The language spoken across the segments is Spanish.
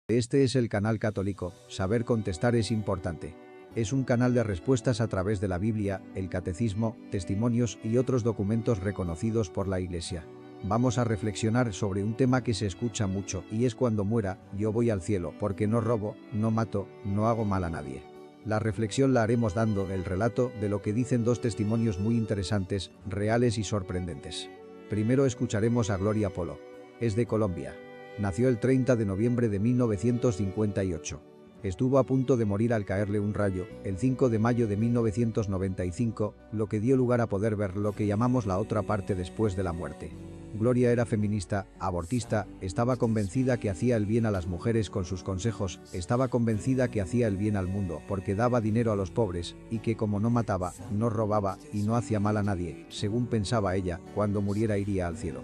Este es el canal católico, saber contestar es importante. Es un canal de respuestas a través de la Biblia, el Catecismo, testimonios y otros documentos reconocidos por la Iglesia. Vamos a reflexionar sobre un tema que se escucha mucho y es: cuando muera, yo voy al cielo porque no robo, no mato, no hago mal a nadie. La reflexión la haremos dando el relato de lo que dicen dos testimonios muy interesantes, reales y sorprendentes. Primero escucharemos a Gloria Polo. Es de Colombia. Nació el 30 de noviembre de 1958. Estuvo a punto de morir al caerle un rayo, el 5 de mayo de 1995, lo que dio lugar a poder ver lo que llamamos la otra parte después de la muerte. Gloria era feminista, abortista, estaba convencida que hacía el bien a las mujeres con sus consejos, estaba convencida que hacía el bien al mundo porque daba dinero a los pobres, y que como no mataba, no robaba y no hacía mal a nadie, según pensaba ella, cuando muriera iría al cielo.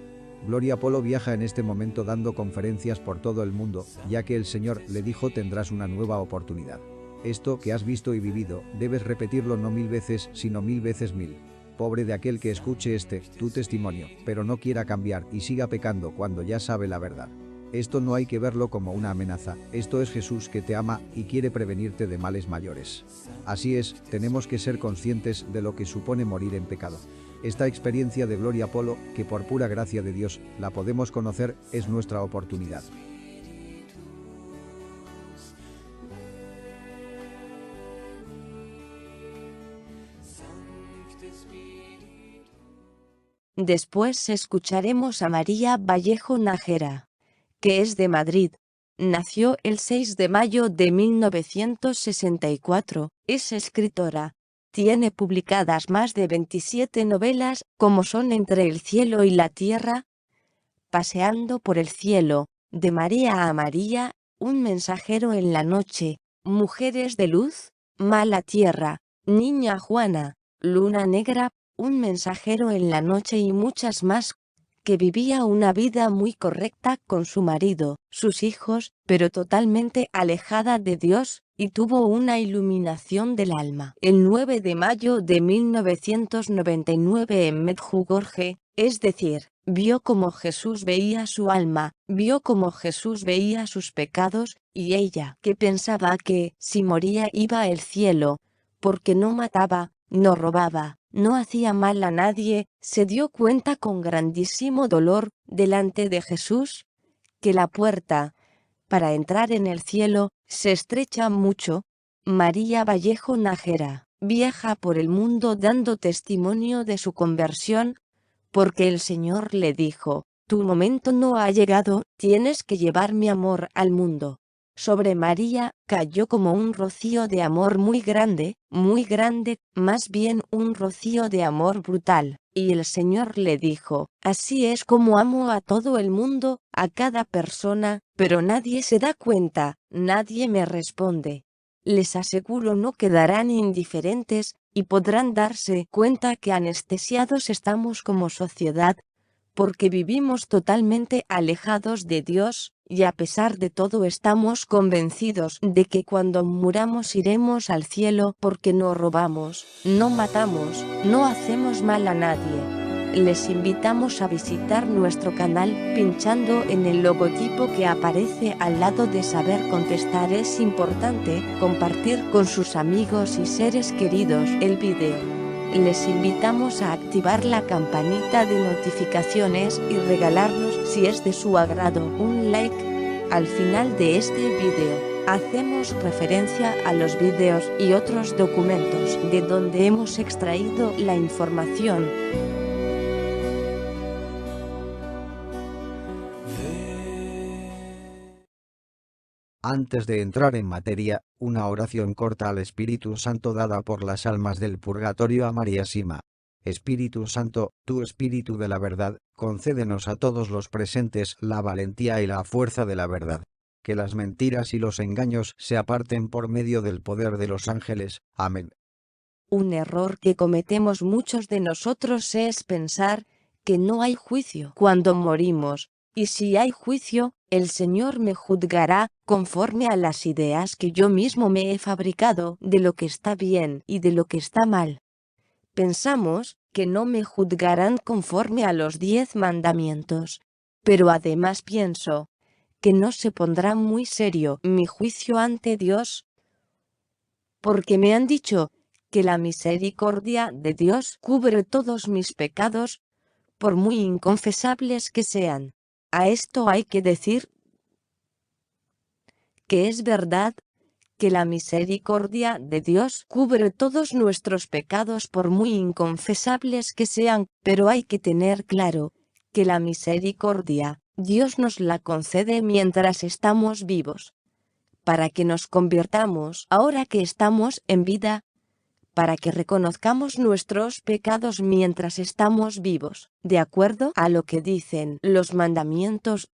Gloria Polo viaja en este momento dando conferencias por todo el mundo, ya que el Señor le dijo: tendrás una nueva oportunidad. Esto que has visto y vivido, debes repetirlo no 1000 veces, sino 1000 veces 1000. Pobre de aquel que escuche tu testimonio, pero no quiera cambiar y siga pecando cuando ya sabe la verdad. Esto no hay que verlo como una amenaza, esto es Jesús que te ama y quiere prevenirte de males mayores. Así es, tenemos que ser conscientes de lo que supone morir en pecado. Esta experiencia de Gloria Polo, que por pura gracia de Dios la podemos conocer, es nuestra oportunidad. Después escucharemos a María Vallejo Nájera, que es de Madrid. Nació el 6 de mayo de 1964, es escritora. Tiene publicadas más de 27 novelas, como son Entre el cielo y la tierra, Paseando por el cielo, De María a María, Un mensajero en la noche, Mujeres de luz, Mala tierra, Niña Juana, Luna negra, Un mensajero en la noche y muchas más. Que vivía una vida muy correcta con su marido, sus hijos, pero totalmente alejada de Dios, y tuvo una iluminación del alma. El 9 de mayo de 1999 en Medjugorje, es decir, vio cómo Jesús veía su alma, vio cómo Jesús veía sus pecados, y ella, que pensaba que, si moría iba al cielo, porque no mataba, no robaba, no hacía mal a nadie, se dio cuenta con grandísimo dolor, delante de Jesús, que la puerta, para entrar en el cielo, se estrecha mucho. María Vallejo Nájera viaja por el mundo dando testimonio de su conversión, porque el Señor le dijo: tu momento no ha llegado, tienes que llevar mi amor al mundo. Sobre María cayó como un rocío de amor muy grande, más bien un rocío de amor brutal, y el Señor le dijo: así es como amo a todo el mundo, a cada persona, pero nadie se da cuenta, nadie me responde. Les aseguro no quedarán indiferentes, y podrán darse cuenta que anestesiados estamos como sociedad, porque vivimos totalmente alejados de Dios, y a pesar de todo estamos convencidos de que cuando muramos iremos al cielo porque no robamos, no matamos, no hacemos mal a nadie. Les invitamos a visitar nuestro canal pinchando en el logotipo que aparece al lado de Saber Contestar. Es importante compartir con sus amigos y seres queridos el video. Les invitamos a activar la campanita de notificaciones y regalarnos, si es de su agrado, un like. Al final de este video, hacemos referencia a los videos y otros documentos de donde hemos extraído la información. Antes de entrar en materia, una oración corta al Espíritu Santo dada por las almas del purgatorio a María Sima. Espíritu Santo, tú Espíritu de la verdad, concédenos a todos los presentes la valentía y la fuerza de la verdad. Que las mentiras y los engaños se aparten por medio del poder de los ángeles. Amén. Un error que cometemos muchos de nosotros es pensar que no hay juicio cuando morimos, y si hay juicio, el Señor me juzgará conforme a las ideas que yo mismo me he fabricado de lo que está bien y de lo que está mal. Pensamos que no me juzgarán conforme a los 10 mandamientos, pero además pienso que no se pondrá muy serio mi juicio ante Dios, porque me han dicho que la misericordia de Dios cubre todos mis pecados, por muy inconfesables que sean. A esto hay que decir que es verdad que la misericordia de Dios cubre todos nuestros pecados por muy inconfesables que sean, pero hay que tener claro que la misericordia, Dios nos la concede mientras estamos vivos, para que nos convirtamos ahora que estamos en vida, para que reconozcamos nuestros pecados mientras estamos vivos, de acuerdo a lo que dicen los mandamientos,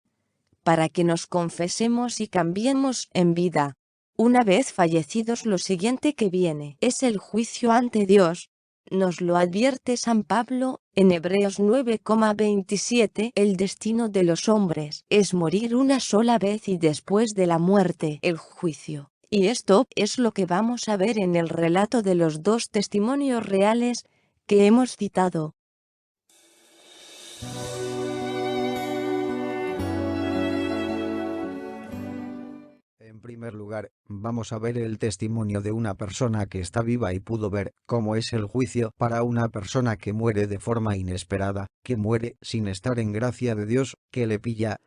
para que nos confesemos y cambiemos en vida. Una vez fallecidos, lo siguiente que viene es el juicio ante Dios. Nos lo advierte San Pablo, en Hebreos 9,27, el destino de los hombres es morir una sola vez y después de la muerte, el juicio. Y esto es lo que vamos a ver en el relato de los dos testimonios reales que hemos citado. En primer lugar, vamos a ver el testimonio de una persona que está viva y pudo ver cómo es el juicio para una persona que muere de forma inesperada, que muere sin estar en gracia de Dios, que le pilla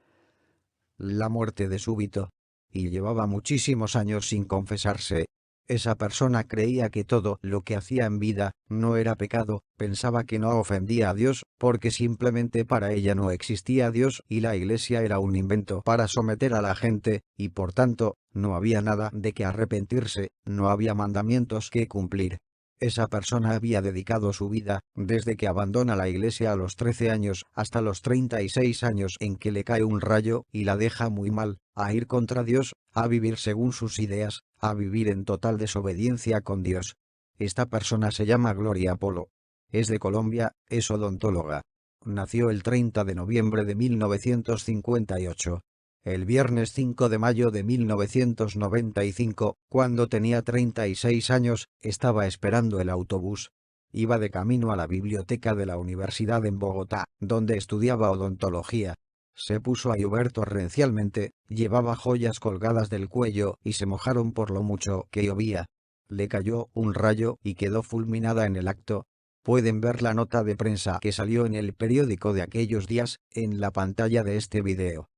la muerte de súbito, y llevaba muchísimos años sin confesarse. Esa persona creía que todo lo que hacía en vida no era pecado, pensaba que no ofendía a Dios, porque simplemente para ella no existía Dios y la Iglesia era un invento para someter a la gente, y por tanto, no había nada de que arrepentirse, no había mandamientos que cumplir. Esa persona había dedicado su vida, desde que abandona la iglesia a los 13 años hasta los 36 años en que le cae un rayo y la deja muy mal, a ir contra Dios, a vivir según sus ideas, a vivir en total desobediencia con Dios. Esta persona se llama Gloria Polo. Es de Colombia, es odontóloga. Nació el 30 de noviembre de 1958. El viernes 5 de mayo de 1995, cuando tenía 36 años, estaba esperando el autobús. Iba de camino a la biblioteca de la universidad en Bogotá, donde estudiaba odontología. Se puso a llover torrencialmente, llevaba joyas colgadas del cuello y se mojaron por lo mucho que llovía. Le cayó un rayo y quedó fulminada en el acto. Pueden ver la nota de prensa que salió en el periódico de aquellos días, en la pantalla de este video.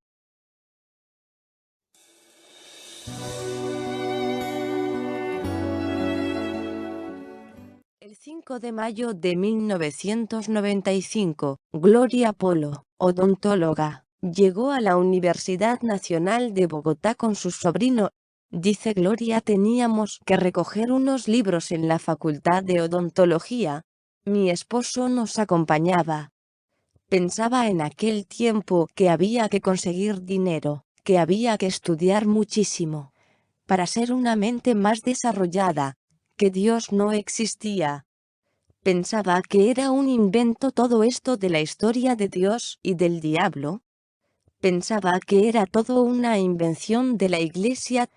El 5 de mayo de 1995, Gloria Polo, odontóloga, llegó a la Universidad Nacional de Bogotá con su sobrino. Dice Gloria: teníamos que recoger unos libros en la Facultad de Odontología. Mi esposo nos acompañaba. Pensaba en aquel tiempo que había que conseguir dinero, que había que estudiar muchísimo, para ser una mente más desarrollada, que Dios no existía. Pensaba que era un invento todo esto de la historia de Dios y del diablo. Pensaba que era todo una invención de la Iglesia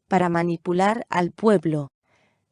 para manipular al pueblo,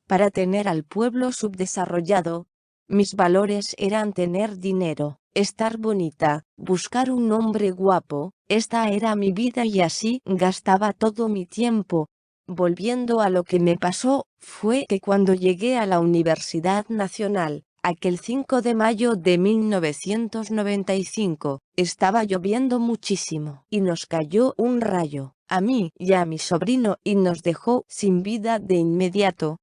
para tener al pueblo subdesarrollado. Mis valores eran tener dinero, estar bonita, buscar un hombre guapo. Esta era mi vida y así gastaba todo mi tiempo. Volviendo a lo que me pasó, fue que cuando llegué a la Universidad Nacional, aquel 5 de mayo de 1995, estaba lloviendo muchísimo y nos cayó un rayo, a mí y a mi sobrino, y nos dejó sin vida de inmediato.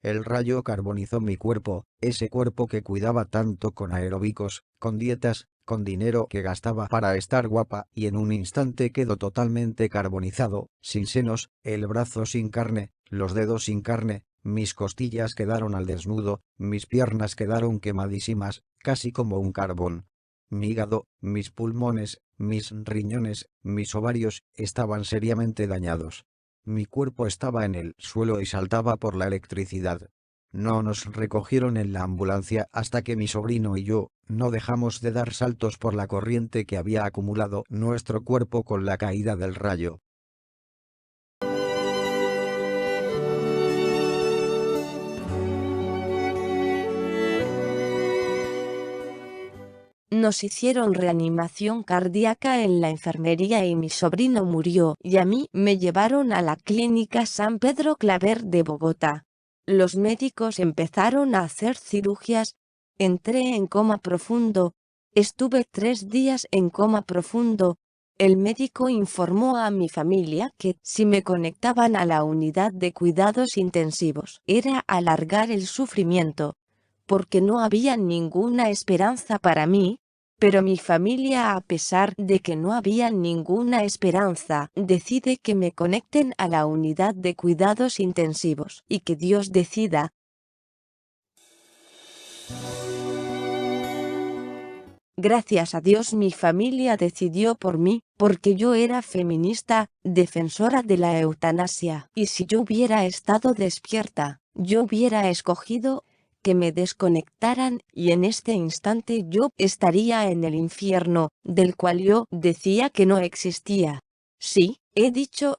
El rayo carbonizó mi cuerpo, ese cuerpo que cuidaba tanto con aeróbicos, con dietas, con dinero que gastaba para estar guapa, y en un instante quedó totalmente carbonizado, sin senos, el brazo sin carne, los dedos sin carne, mis costillas quedaron al desnudo, mis piernas quedaron quemadísimas, casi como un carbón. Mi hígado, mis pulmones, mis riñones, mis ovarios, estaban seriamente dañados. Mi cuerpo estaba en el suelo y saltaba por la electricidad. No nos recogieron en la ambulancia hasta que mi sobrino y yo no dejamos de dar saltos por la corriente que había acumulado nuestro cuerpo con la caída del rayo. nos hicieron reanimación cardíaca en la enfermería y mi sobrino murió y a mí me llevaron a la clínica San Pedro Claver de Bogotá. Los médicos empezaron a hacer cirugías, entré en coma profundo, estuve 3 días en coma profundo. El médico informó a mi familia que si me conectaban a la unidad de cuidados intensivos era alargar el sufrimiento, porque no había ninguna esperanza para mí, pero mi familia, a pesar de que no había ninguna esperanza, decide que me conecten a la unidad de cuidados intensivos y que Dios decida. Gracias a Dios mi familia decidió por mí, porque yo era feminista, defensora de la eutanasia, y si yo hubiera estado despierta, yo hubiera escogido que me desconectaran y en este instante yo estaría en el infierno, del cual yo decía que no existía. Sí, he dicho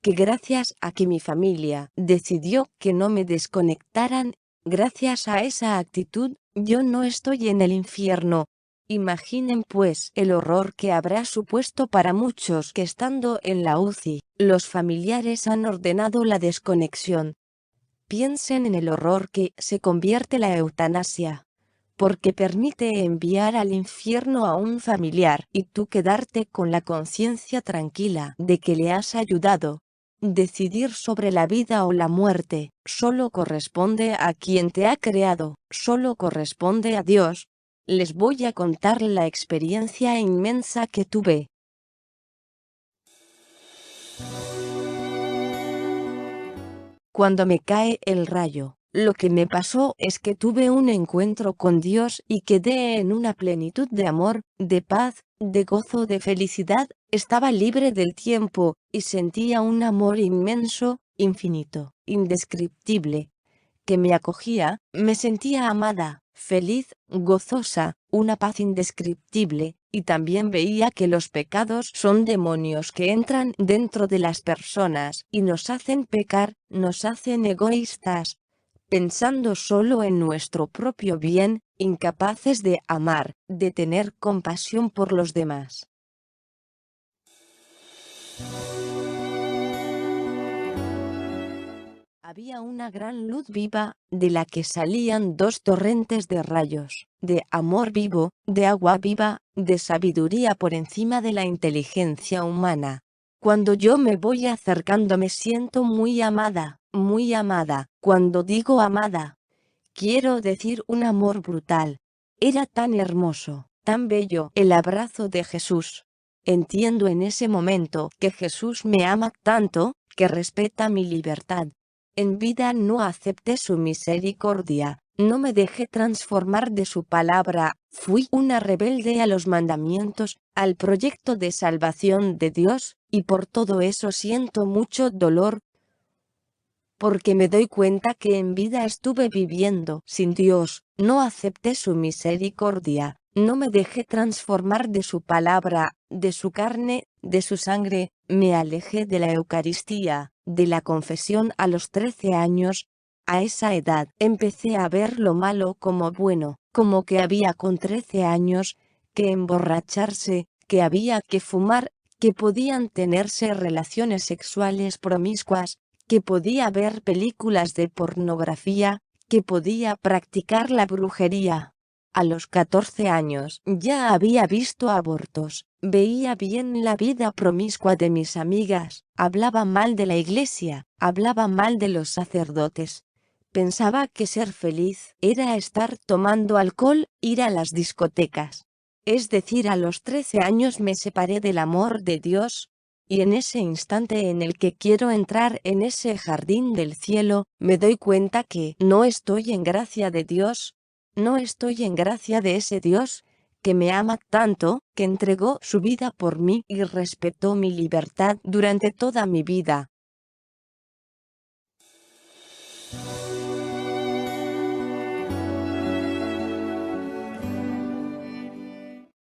que gracias a que mi familia decidió que no me desconectaran, gracias a esa actitud, yo no estoy en el infierno. Imaginen pues el horror que habrá supuesto para muchos que estando en la UCI, los familiares han ordenado la desconexión. Piensen en el horror que se convierte la eutanasia, porque permite enviar al infierno a un familiar y tú quedarte con la conciencia tranquila de que le has ayudado. Decidir sobre la vida o la muerte solo corresponde a quien te ha creado, solo corresponde a Dios. Les voy a contar la experiencia inmensa que tuve. Cuando me cae el rayo, lo que me pasó es que tuve un encuentro con Dios y quedé en una plenitud de amor, de paz, de gozo, de felicidad, estaba libre del tiempo, y sentía un amor inmenso, infinito, indescriptible, que me acogía, me sentía amada, feliz, gozosa, una paz indescriptible, y también veía que los pecados son demonios que entran dentro de las personas y nos hacen pecar, nos hacen egoístas, pensando solo en nuestro propio bien, incapaces de amar, de tener compasión por los demás. Había una gran luz viva, de la que salían 2 torrentes de rayos, de amor vivo, de agua viva, de sabiduría por encima de la inteligencia humana. Cuando yo me voy acercando me siento muy amada, muy amada. Cuando digo amada, quiero decir un amor brutal. Era tan hermoso, tan bello el abrazo de Jesús. Entiendo en ese momento que Jesús me ama tanto, que respeta mi libertad. En vida no acepté su misericordia, no me dejé transformar de su palabra, fui una rebelde a los mandamientos, al proyecto de salvación de Dios, y por todo eso siento mucho dolor, porque me doy cuenta que en vida estuve viviendo sin Dios, no acepté su misericordia, no me dejé transformar de su palabra, de su carne, de su sangre, me alejé de la Eucaristía, de la confesión a los 13 años. A esa edad empecé a ver lo malo como bueno, como que había con 13 años que emborracharse, que había que fumar, que podían tenerse relaciones sexuales promiscuas, que podía ver películas de pornografía, que podía practicar la brujería. A los 14 años ya había visto abortos, veía bien la vida promiscua de mis amigas, hablaba mal de la iglesia, hablaba mal de los sacerdotes. Pensaba que ser feliz era estar tomando alcohol, ir a las discotecas. Es decir, a los 13 años me separé del amor de Dios, y en ese instante en el que quiero entrar en ese jardín del cielo, me doy cuenta que no estoy en gracia de Dios, no estoy en gracia de ese Dios que me ama tanto, que entregó su vida por mí y respetó mi libertad durante toda mi vida.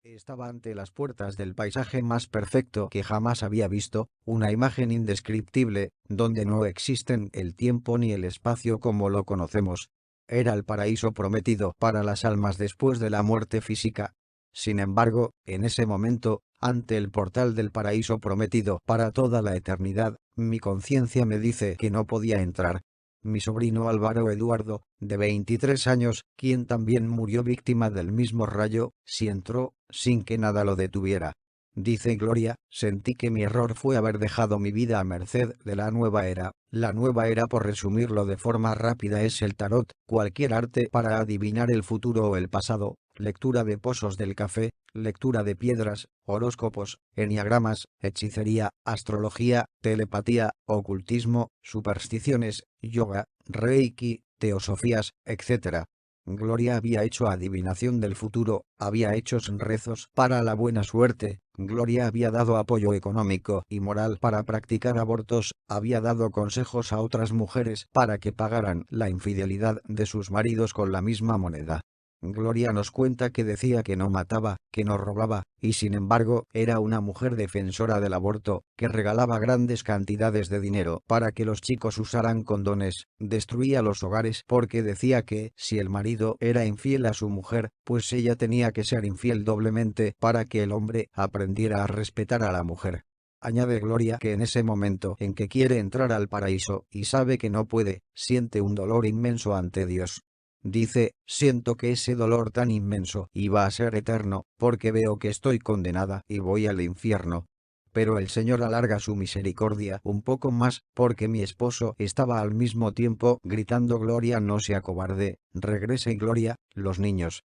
Estaba ante las puertas del paisaje más perfecto que jamás había visto, una imagen indescriptible, donde no existen el tiempo ni el espacio como lo conocemos. Era el paraíso prometido para las almas después de la muerte física. Sin embargo, en ese momento, ante el portal del paraíso prometido para toda la eternidad, mi conciencia me dice que no podía entrar. Mi sobrino Álvaro Eduardo, de 23 años, quien también murió víctima del mismo rayo, sí entró, sin que nada lo detuviera. Dice Gloria, sentí que mi error fue haber dejado mi vida a merced de la nueva era. La nueva era, por resumirlo de forma rápida, es el tarot, cualquier arte para adivinar el futuro o el pasado, lectura de pozos del café, lectura de piedras, horóscopos, eniagramas, hechicería, astrología, telepatía, ocultismo, supersticiones, yoga, reiki, teosofías, etc. Gloria había hecho adivinación del futuro, había hecho rezos para la buena suerte, Gloria había dado apoyo económico y moral para practicar abortos, había dado consejos a otras mujeres para que pagaran la infidelidad de sus maridos con la misma moneda. Gloria nos cuenta que decía que no mataba, que no robaba, y sin embargo, era una mujer defensora del aborto, que regalaba grandes cantidades de dinero para que los chicos usaran condones, destruía los hogares porque decía que, si el marido era infiel a su mujer, pues ella tenía que ser infiel doblemente para que el hombre aprendiera a respetar a la mujer. Añade Gloria que en ese momento en que quiere entrar al paraíso y sabe que no puede, siente un dolor inmenso ante Dios. Dice, siento que ese dolor tan inmenso iba a ser eterno, porque veo que estoy condenada y voy al infierno. Pero el Señor alarga su misericordia un poco más, porque mi esposo estaba al mismo tiempo gritando Gloria, no sea cobarde, regrese Gloria, los niños.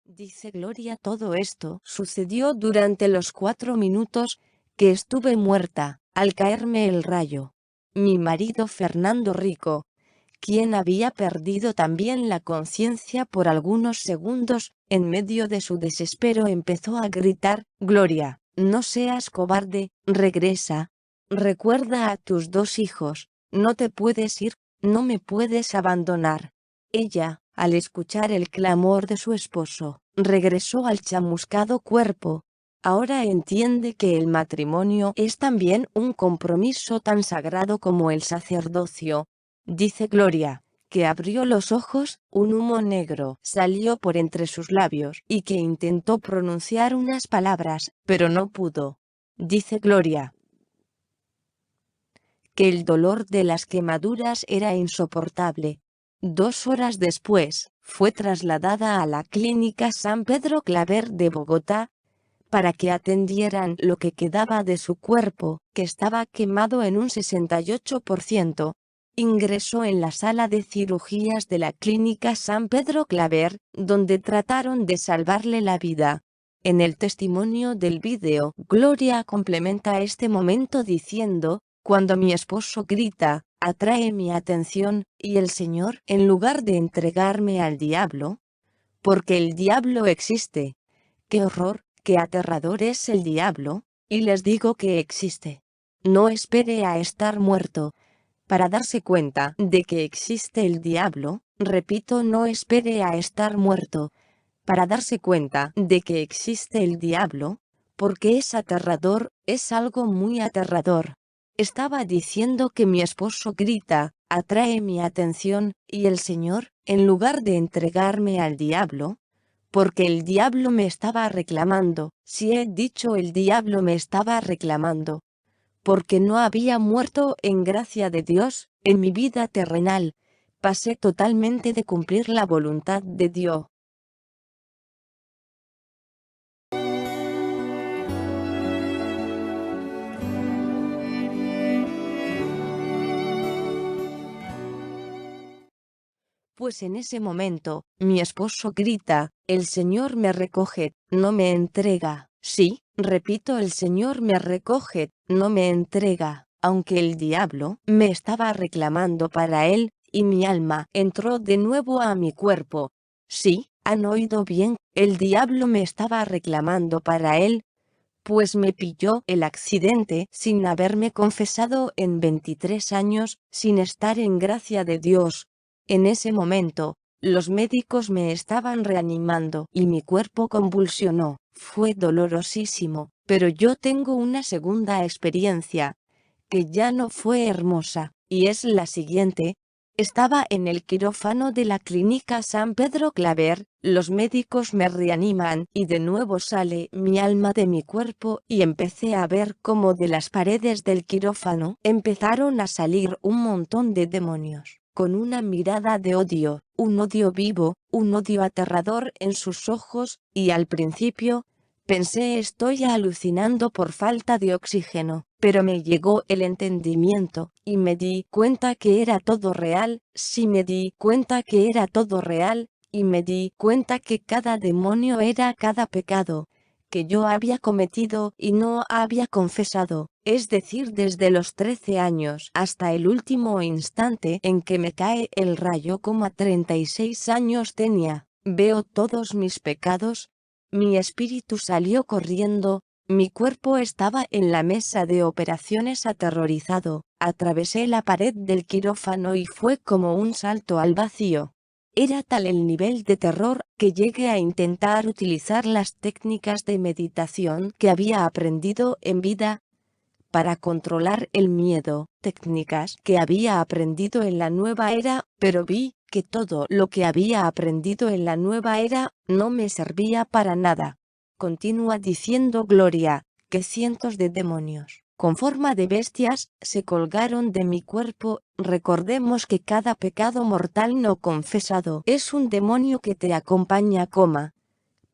Dice Gloria, todo esto sucedió durante los 4 minutos que estuve muerta, al caerme el rayo. Mi marido Fernando Rico, quien había perdido también la conciencia por algunos segundos, en medio de su desespero empezó a gritar, Gloria, no seas cobarde, regresa. Recuerda a tus 2 hijos, no te puedes ir, no me puedes abandonar. Ella, al escuchar el clamor de su esposo, regresó al chamuscado cuerpo. Ahora entiende que el matrimonio es también un compromiso tan sagrado como el sacerdocio. Dice Gloria, que abrió los ojos, un humo negro salió por entre sus labios y que intentó pronunciar unas palabras, pero no pudo. Dice Gloria, que el dolor de las quemaduras era insoportable. 2 horas después, fue trasladada a la clínica San Pedro Claver de Bogotá, para que atendieran lo que quedaba de su cuerpo, que estaba quemado en un 68%. Ingresó en la sala de cirugías de la clínica San Pedro Claver, donde trataron de salvarle la vida. En el testimonio del vídeo, Gloria complementa este momento diciendo, cuando mi esposo grita, atrae mi atención, y el Señor, en lugar de entregarme al diablo, porque el diablo existe. ¡Qué horror, qué aterrador es el diablo! Y les digo que existe. No espere a estar muerto para darse cuenta de que existe el diablo. Repito, no espere a estar muerto para darse cuenta de que existe el diablo, porque es aterrador, es algo muy aterrador. Estaba diciendo que mi esposo grita, atrae mi atención, y el Señor, en lugar de entregarme al diablo, porque el diablo me estaba reclamando, si he dicho el diablo me estaba reclamando, porque no había muerto en gracia de Dios, en mi vida terrenal, pasé totalmente de cumplir la voluntad de Dios. Pues en ese momento, mi esposo grita, el Señor me recoge, no me entrega. Sí, repito, el Señor me recoge, no me entrega, aunque el diablo me estaba reclamando para él, y mi alma entró de nuevo a mi cuerpo. Sí, han oído bien, el diablo me estaba reclamando para él, pues me pilló el accidente sin haberme confesado en 23 años, sin estar en gracia de Dios. En ese momento, los médicos me estaban reanimando y mi cuerpo convulsionó. Fue dolorosísimo, pero yo tengo una segunda experiencia, que ya no fue hermosa, y es la siguiente. Estaba en el quirófano de la clínica San Pedro Claver, los médicos me reaniman y de nuevo sale mi alma de mi cuerpo y empecé a ver cómo de las paredes del quirófano empezaron a salir un montón de demonios, con una mirada de odio, un odio vivo, un odio aterrador en sus ojos, y al principio pensé estoy alucinando por falta de oxígeno, pero me llegó el entendimiento, y me di cuenta que era todo real, sí me di cuenta que era todo real, y me di cuenta que cada demonio era cada pecado que yo había cometido y no había confesado, es decir desde los 13 años hasta el último instante en que me cae el rayo, 36 años tenía, veo todos mis pecados. Mi espíritu salió corriendo, mi cuerpo estaba en la mesa de operaciones aterrorizado, atravesé la pared del quirófano y fue como un salto al vacío. Era tal el nivel de terror que llegué a intentar utilizar las técnicas de meditación que había aprendido en vida para controlar el miedo, técnicas que había aprendido en la nueva era, pero vi que todo lo que había aprendido en la nueva era no me servía para nada. Continúa diciendo Gloria, que cientos de demonios, con forma de bestias, se colgaron de mi cuerpo. Recordemos que cada pecado mortal no confesado es un demonio que te acompaña,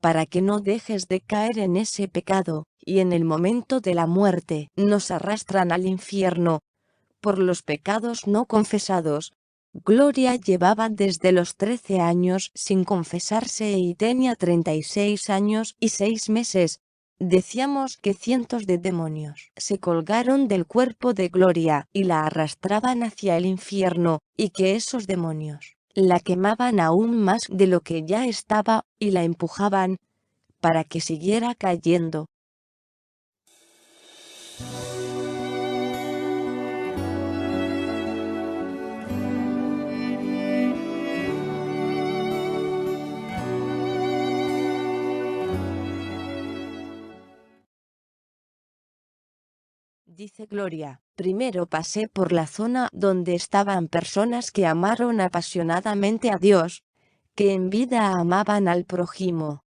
para que no dejes de caer en ese pecado, y en el momento de la muerte nos arrastran al infierno por los pecados no confesados. Gloria llevaba desde los 13 años sin confesarse y tenía 36 años y 6 meses. Decíamos que cientos de demonios se colgaron del cuerpo de Gloria y la arrastraban hacia el infierno, y que esos demonios la quemaban aún más de lo que ya estaba, y la empujaban para que siguiera cayendo. Dice Gloria, primero pasé por la zona donde estaban personas que amaron apasionadamente a Dios, que en vida amaban al prójimo.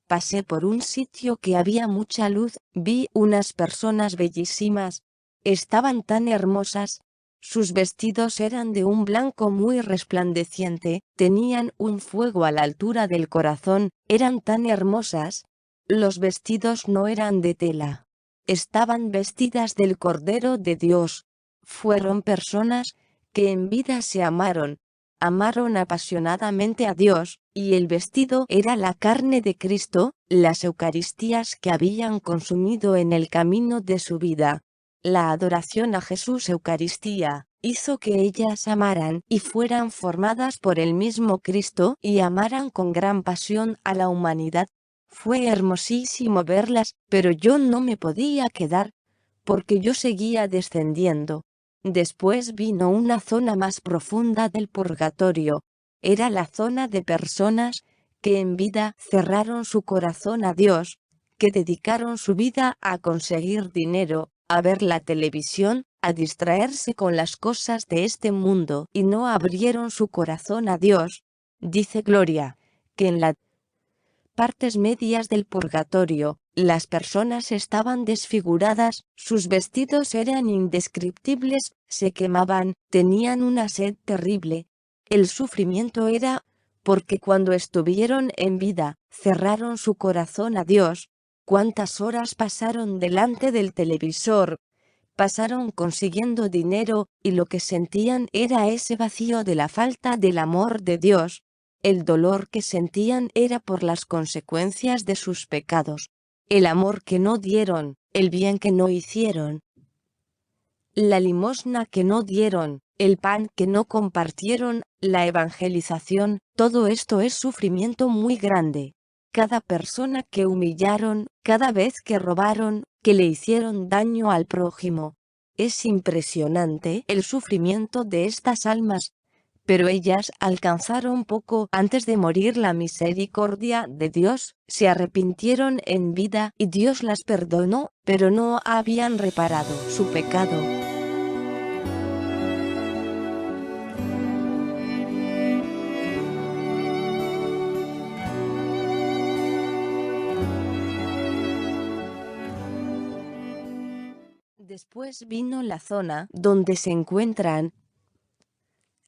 Pasé por un sitio que había mucha luz, vi unas personas bellísimas, estaban tan hermosas, sus vestidos eran de un blanco muy resplandeciente, tenían un fuego a la altura del corazón, eran tan hermosas. Los vestidos no eran de tela. Estaban vestidas del Cordero de Dios. Fueron personas que en vida se amaron apasionadamente a Dios, y el vestido era la carne de Cristo, las Eucaristías que habían consumido en el camino de su vida. La adoración a Jesús Eucaristía hizo que ellas amaran y fueran formadas por el mismo Cristo y amaran con gran pasión a la humanidad. Fue hermosísimo verlas, pero yo no me podía quedar, porque yo seguía descendiendo. Después vino una zona más profunda del purgatorio. Era la zona de personas que en vida cerraron su corazón a Dios, que dedicaron su vida a conseguir dinero, a ver la televisión, a distraerse con las cosas de este mundo y no abrieron su corazón a Dios. Dice Gloria, que en las partes medias del purgatorio, las personas estaban desfiguradas, sus vestidos eran indescriptibles, se quemaban, tenían una sed terrible. El sufrimiento era porque cuando estuvieron en vida, cerraron su corazón a Dios. ¿Cuántas horas pasaron delante del televisor? Pasaron consiguiendo dinero, y lo que sentían era ese vacío de la falta del amor de Dios. El dolor que sentían era por las consecuencias de sus pecados. El amor que no dieron, el bien que no hicieron, la limosna que no dieron, el pan que no compartieron, la evangelización, todo esto es sufrimiento muy grande. Cada persona que humillaron, cada vez que robaron, que le hicieron daño al prójimo. Es impresionante el sufrimiento de estas almas. Pero ellas alcanzaron poco antes de morir la misericordia de Dios, se arrepintieron en vida y Dios las perdonó, pero no habían reparado su pecado. Después vino la zona donde se encuentran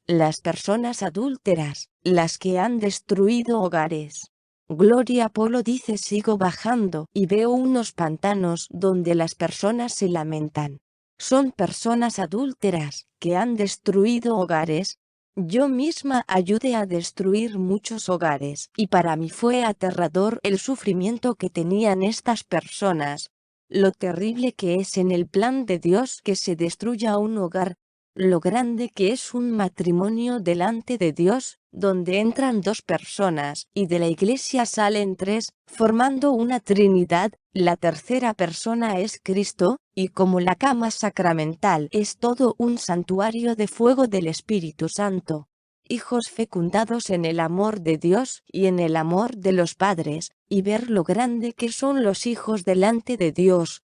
las personas adúlteras, las que han destruido hogares. Gloria Polo dice: sigo bajando y veo unos pantanos donde las personas se lamentan. Son personas adúlteras que han destruido hogares. Yo misma ayudé a destruir muchos hogares y para mí fue aterrador el sufrimiento que tenían estas personas. Lo terrible que es en el plan de Dios que se destruya un hogar. Lo grande que es un matrimonio delante de Dios, donde entran dos personas y de la iglesia salen tres, formando una trinidad. La tercera persona es Cristo, y como la cama sacramental es todo un santuario de fuego del Espíritu Santo. Hijos fecundados en el amor de Dios y en el amor de los padres, y ver lo grande que son los hijos delante de Dios.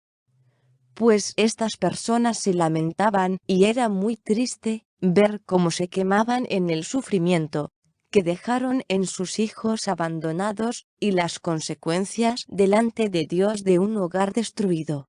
Pues estas personas se lamentaban y era muy triste ver cómo se quemaban en el sufrimiento que dejaron en sus hijos abandonados y las consecuencias delante de Dios de un hogar destruido.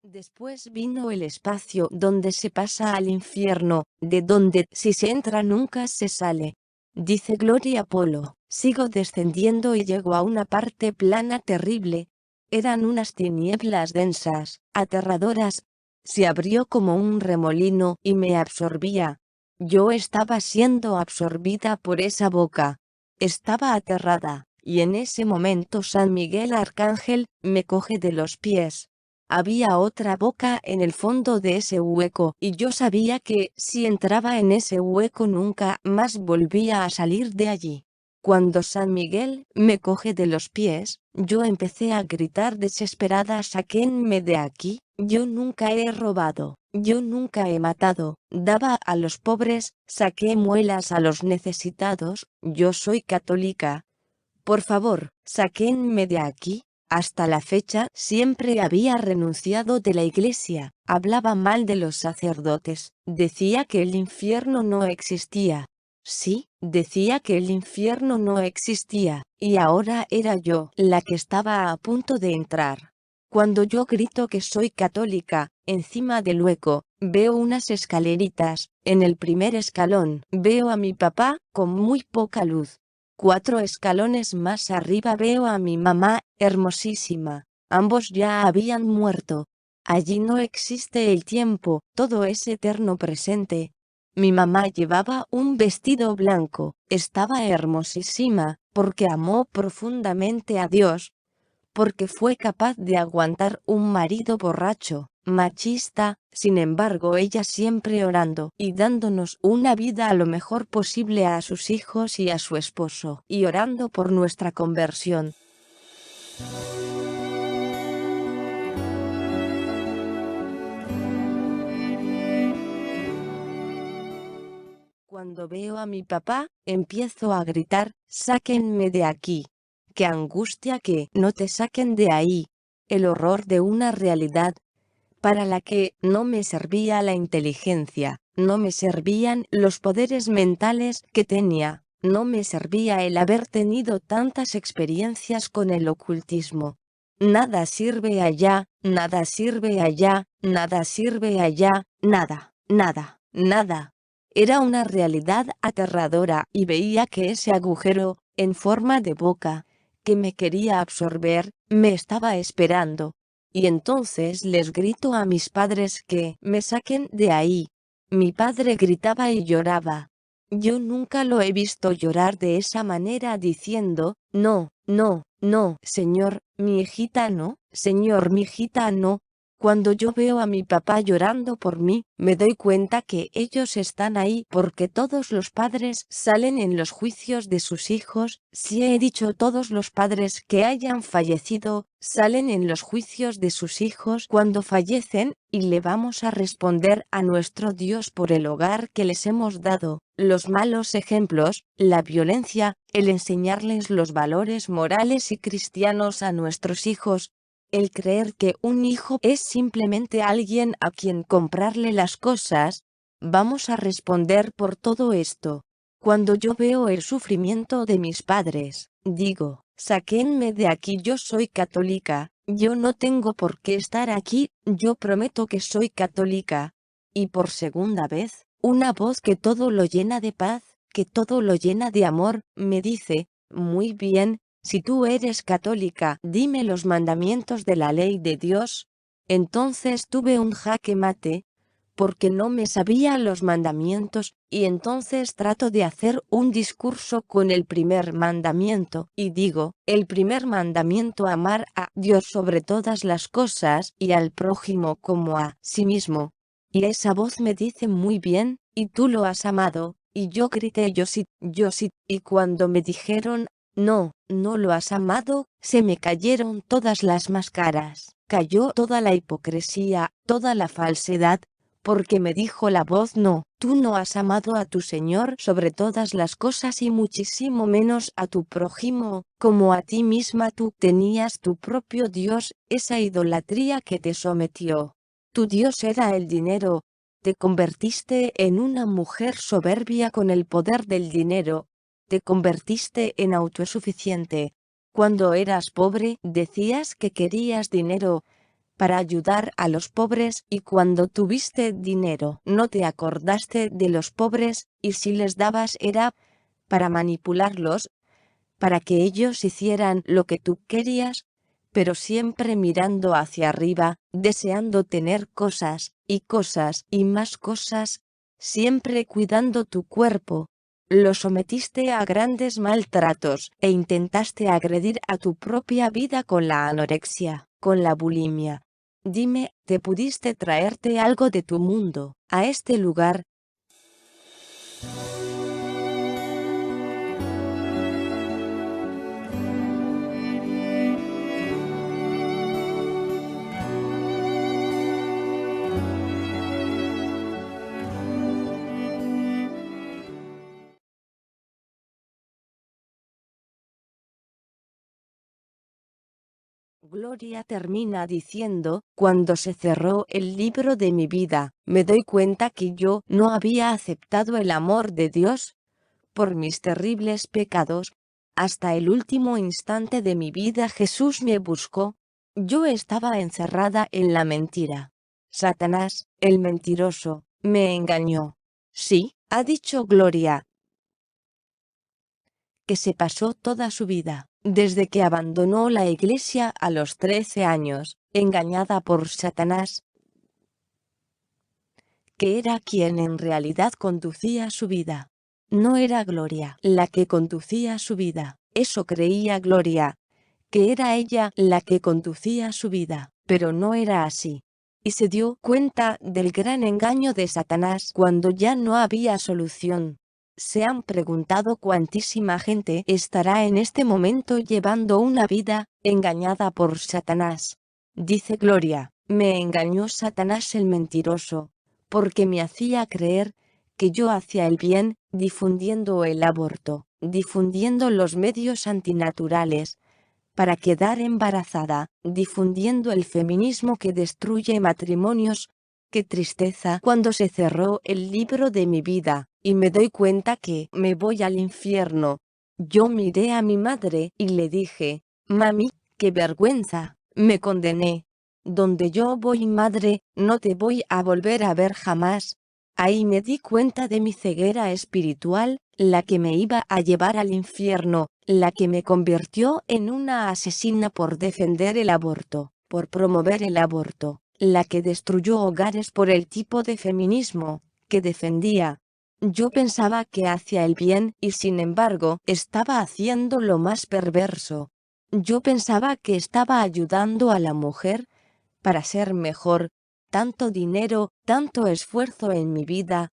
Después vino el espacio donde se pasa al infierno, de donde si se entra nunca se sale. Dice Gloria Polo: sigo descendiendo y llego a una parte plana terrible. Eran unas tinieblas densas, aterradoras. Se abrió como un remolino y me absorbía. Yo estaba siendo absorbida por esa boca. Estaba aterrada, y en ese momento San Miguel Arcángel me coge de los pies. Había otra boca en el fondo de ese hueco y yo sabía que si entraba en ese hueco nunca más volvía a salir de allí. Cuando San Miguel me coge de los pies, yo empecé a gritar desesperada: sáquenme de aquí, yo nunca he robado, yo nunca he matado, daba a los pobres, saqué muelas a los necesitados, yo soy católica. Por favor, sáquenme de aquí. Hasta la fecha siempre había renunciado de la iglesia, hablaba mal de los sacerdotes, decía que el infierno no existía. Sí, decía que el infierno no existía, y ahora era yo la que estaba a punto de entrar. Cuando yo grito que soy católica, encima del hueco, veo unas escaleritas, en el primer escalón veo a mi papá, con muy poca luz. 4 escalones más arriba veo a mi mamá, hermosísima. Ambos ya habían muerto. Allí no existe el tiempo, todo es eterno presente. Mi mamá llevaba un vestido blanco, estaba hermosísima, porque amó profundamente a Dios, porque fue capaz de aguantar un marido borracho, machista. Sin embargo ella siempre orando y dándonos una vida lo mejor posible a sus hijos y a su esposo, y orando por nuestra conversión. Cuando veo a mi papá, empiezo a gritar: sáquenme de aquí. ¡Qué angustia que no te saquen de ahí! El horror de una realidad para la que no me servía la inteligencia, no me servían los poderes mentales que tenía, no me servía el haber tenido tantas experiencias con el ocultismo. Nada sirve allá, nada sirve allá, nada sirve allá, nada, nada, nada. Era una realidad aterradora y veía que ese agujero, en forma de boca, que me quería absorber, me estaba esperando. Y entonces les grito a mis padres que me saquen de ahí. Mi padre gritaba y lloraba. Yo nunca lo he visto llorar de esa manera diciendo: no, no, no, señor, mi hijita no, señor, mi hijita no. Cuando yo veo a mi papá llorando por mí, me doy cuenta que ellos están ahí porque todos los padres salen en los juicios de sus hijos. Si he dicho todos los padres que hayan fallecido, salen en los juicios de sus hijos cuando fallecen, y le vamos a responder a nuestro Dios por el hogar que les hemos dado, los malos ejemplos, la violencia, el enseñarles los valores morales y cristianos a nuestros hijos. El creer que un hijo es simplemente alguien a quien comprarle las cosas. Vamos a responder por todo esto. Cuando yo veo el sufrimiento de mis padres, digo, sáquenme de aquí, yo soy católica, yo no tengo por qué estar aquí, yo prometo que soy católica. Y por segunda vez, una voz que todo lo llena de paz, que todo lo llena de amor, me dice, muy bien, si tú eres católica, dime los mandamientos de la ley de Dios. Entonces tuve un jaque mate, porque no me sabía los mandamientos, y entonces trato de hacer un discurso con el primer mandamiento, y digo, el primer mandamiento, amar a Dios sobre todas las cosas y al prójimo como a sí mismo. Y esa voz me dice, muy bien, y tú lo has amado, y yo grité, yo sí, y cuando me dijeron, no, no lo has amado, se me cayeron todas las máscaras, cayó toda la hipocresía, toda la falsedad, porque me dijo la voz, no, tú no has amado a tu Señor sobre todas las cosas y muchísimo menos a tu prójimo, como a ti misma. Tú tenías tu propio Dios, esa idolatría que te sometió. Tu Dios era el dinero. Te convertiste en una mujer soberbia con el poder del dinero. Te convertiste en autosuficiente. Cuando eras pobre, decías que querías dinero para ayudar a los pobres, y cuando tuviste dinero no te acordaste de los pobres, y si les dabas era para manipularlos, para que ellos hicieran lo que tú querías, pero siempre mirando hacia arriba, deseando tener cosas y más cosas, siempre cuidando tu cuerpo. Lo sometiste a grandes maltratos e intentaste agredir a tu propia vida con la anorexia, con la bulimia. Dime, ¿te pudiste traerte algo de tu mundo a este lugar? Gloria termina diciendo, cuando se cerró el libro de mi vida, me doy cuenta que yo no había aceptado el amor de Dios por mis terribles pecados. Hasta el último instante de mi vida Jesús me buscó. Yo estaba encerrada en la mentira. Satanás, el mentiroso, me engañó. Sí, ha dicho Gloria, que se pasó toda su vida, desde que abandonó la iglesia a los 13 años, engañada por Satanás, que era quien en realidad conducía su vida. No era Gloria la que conducía su vida, eso creía Gloria, que era ella la que conducía su vida, pero no era así. Y se dio cuenta del gran engaño de Satanás cuando ya no había solución. ¿Se han preguntado cuántísima gente estará en este momento llevando una vida engañada por Satanás? Dice Gloria, me engañó Satanás el mentiroso, porque me hacía creer que yo hacía el bien, difundiendo el aborto, difundiendo los medios antinaturales para quedar embarazada, difundiendo el feminismo que destruye matrimonios. Qué tristeza cuando se cerró el libro de mi vida, y me doy cuenta que me voy al infierno. Yo miré a mi madre y le dije, mami, qué vergüenza, me condené. Donde yo voy, madre, no te voy a volver a ver jamás. Ahí me di cuenta de mi ceguera espiritual, la que me iba a llevar al infierno, la que me convirtió en una asesina por defender el aborto, por promover el aborto, la que destruyó hogares por el tipo de feminismo que defendía. Yo pensaba que hacía el bien y sin embargo estaba haciendo lo más perverso. Yo pensaba que estaba ayudando a la mujer para ser mejor. Tanto dinero, tanto esfuerzo en mi vida,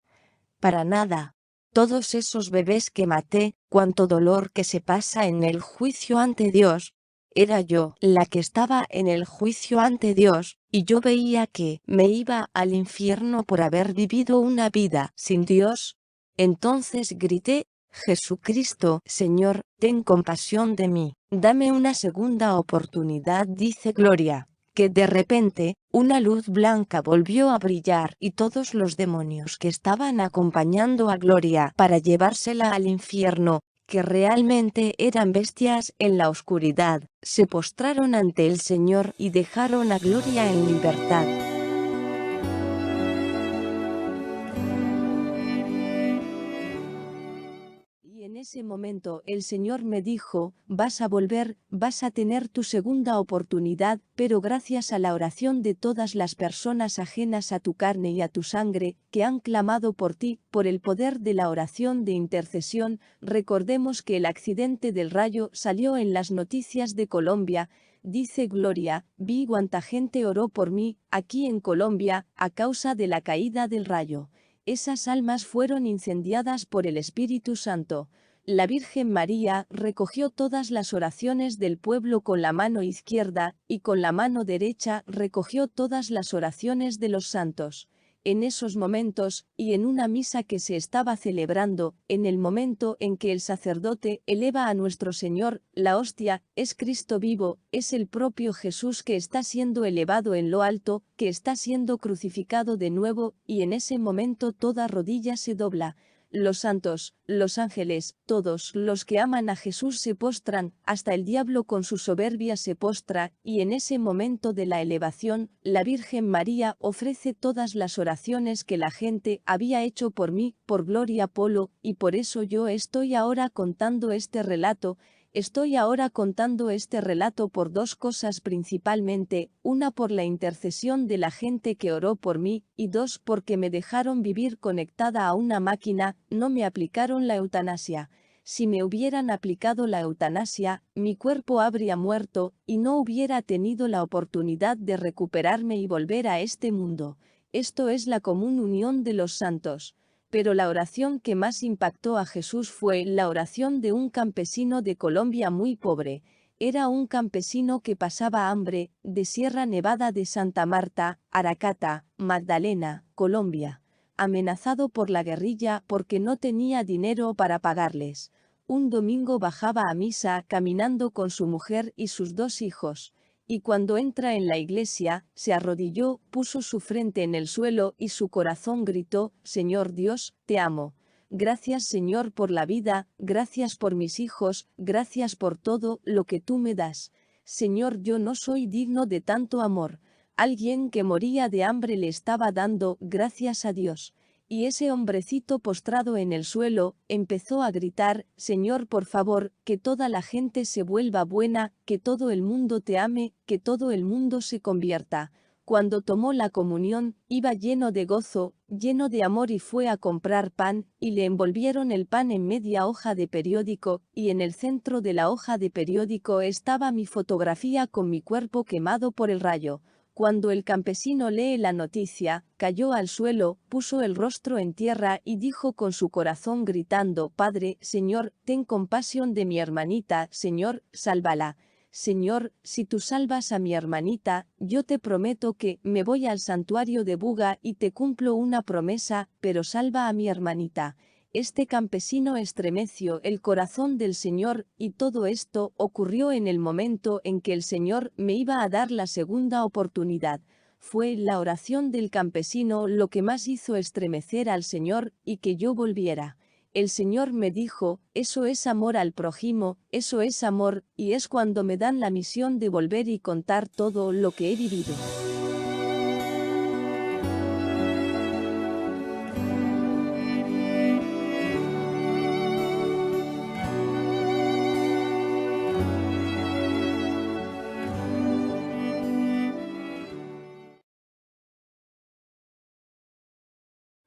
para nada. Todos esos bebés que maté, cuánto dolor que se pasa en el juicio ante Dios. Era yo la que estaba en el juicio ante Dios, y yo veía que me iba al infierno por haber vivido una vida sin Dios. Entonces grité, Jesucristo, Señor, ten compasión de mí, dame una segunda oportunidad, dice Gloria. que de repente, una luz blanca volvió a brillar y todos los demonios que estaban acompañando a Gloria para llevársela al infierno, que realmente eran bestias en la oscuridad, se postraron ante el Señor y dejaron a Gloria en libertad. Y en ese momento el Señor me dijo, vas a volver, vas a tener tu segunda oportunidad, pero gracias a la oración de todas las personas ajenas a tu carne y a tu sangre, que han clamado por ti, por el poder de la oración de intercesión. Recordemos que el accidente del rayo salió en las noticias de Colombia. Dice Gloria, vi cuánta gente oró por mí, aquí en Colombia, a causa de la caída del rayo. Esas almas fueron incendiadas por el Espíritu Santo. La Virgen María recogió todas las oraciones del pueblo con la mano izquierda, y con la mano derecha recogió todas las oraciones de los santos. En esos momentos, y en una misa que se estaba celebrando, en el momento en que el sacerdote eleva a nuestro Señor, la hostia, es Cristo vivo, es el propio Jesús que está siendo elevado en lo alto, que está siendo crucificado de nuevo, y en ese momento toda rodilla se dobla. Los santos, los ángeles, todos los que aman a Jesús se postran, hasta el diablo con su soberbia se postra, y en ese momento de la elevación, la Virgen María ofrece todas las oraciones que la gente había hecho por mí, por Gloria Polo, y por eso yo estoy ahora contando este relato. Estoy ahora contando este relato por dos cosas principalmente, una por la intercesión de la gente que oró por mí, y dos porque me dejaron vivir conectada a una máquina, no me aplicaron la eutanasia. Si me hubieran aplicado la eutanasia, mi cuerpo habría muerto, y no hubiera tenido la oportunidad de recuperarme y volver a este mundo. Esto es la común unión de los santos. Pero la oración que más impactó a Jesús fue la oración de un campesino de Colombia muy pobre. Era un campesino que pasaba hambre, de Sierra Nevada de Santa Marta, Aracata, Magdalena, Colombia, amenazado por la guerrilla porque no tenía dinero para pagarles. Un domingo bajaba a misa caminando con su mujer y sus dos hijos. Y cuando entra en la iglesia, se arrodilló, puso su frente en el suelo y su corazón gritó, Señor Dios, te amo. Gracias Señor por la vida, gracias por mis hijos, gracias por todo lo que tú me das. Señor, yo no soy digno de tanto amor. Alguien que moría de hambre le estaba dando gracias a Dios. Y ese hombrecito postrado en el suelo, empezó a gritar, Señor por favor, que toda la gente se vuelva buena, que todo el mundo te ame, que todo el mundo se convierta. Cuando tomó la comunión, iba lleno de gozo, lleno de amor y fue a comprar pan, y le envolvieron el pan en media hoja de periódico, y en el centro de la hoja de periódico estaba mi fotografía con mi cuerpo quemado por el rayo. Cuando el campesino lee la noticia, cayó al suelo, puso el rostro en tierra y dijo con su corazón gritando, Padre, Señor, ten compasión de mi hermanita, Señor, sálvala. Señor, si tú salvas a mi hermanita, yo te prometo que me voy al santuario de Buga y te cumplo una promesa, pero salva a mi hermanita. Este campesino estremeció el corazón del Señor, y todo esto ocurrió en el momento en que el Señor me iba a dar la segunda oportunidad. Fue la oración del campesino lo que más hizo estremecer al Señor y que yo volviera. El Señor me dijo, eso es amor al prójimo, eso es amor, y es cuando me dan la misión de volver y contar todo lo que he vivido.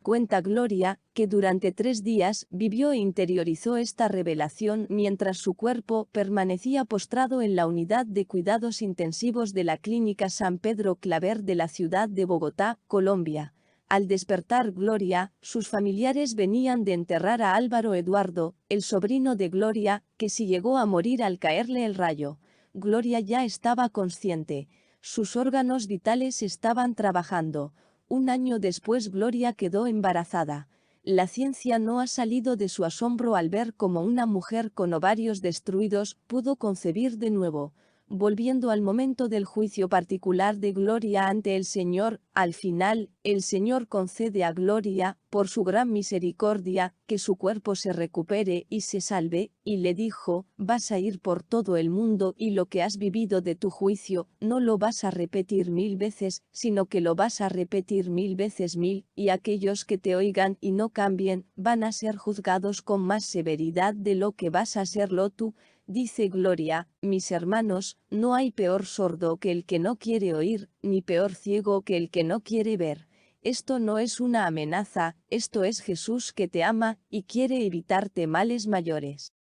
Cuenta Gloria, que durante 3 días vivió e interiorizó esta revelación mientras su cuerpo permanecía postrado en la unidad de cuidados intensivos de la Clínica San Pedro Claver de la ciudad de Bogotá, Colombia. Al despertar Gloria, sus familiares venían de enterrar a Álvaro Eduardo, el sobrino de Gloria, que si llegó a morir al caerle el rayo. Gloria ya estaba consciente. Sus órganos vitales estaban trabajando. Un año después Gloria quedó embarazada. La ciencia no ha salido de su asombro al ver cómo una mujer con ovarios destruidos pudo concebir de nuevo. volviendo al momento del juicio particular de Gloria ante el Señor, al final, el Señor concede a Gloria, por su gran misericordia, que su cuerpo se recupere y se salve, y le dijo, vas a ir por todo el mundo y lo que has vivido de tu juicio, no lo vas a repetir 1000 veces, sino que lo vas a repetir 1000 veces 1000, y aquellos que te oigan y no cambien, van a ser juzgados con más severidad de lo que vas a serlo tú. Dice Gloria, mis hermanos, no hay peor sordo que el que no quiere oír, ni peor ciego que el que no quiere ver. Esto no es una amenaza, esto es Jesús que te ama y quiere evitarte males mayores.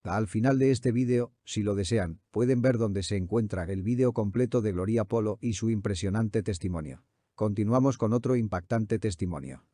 Al final de este vídeo, si lo desean, pueden ver donde se encuentra el vídeo completo de Gloria Polo y su impresionante testimonio. Continuamos con otro impactante testimonio.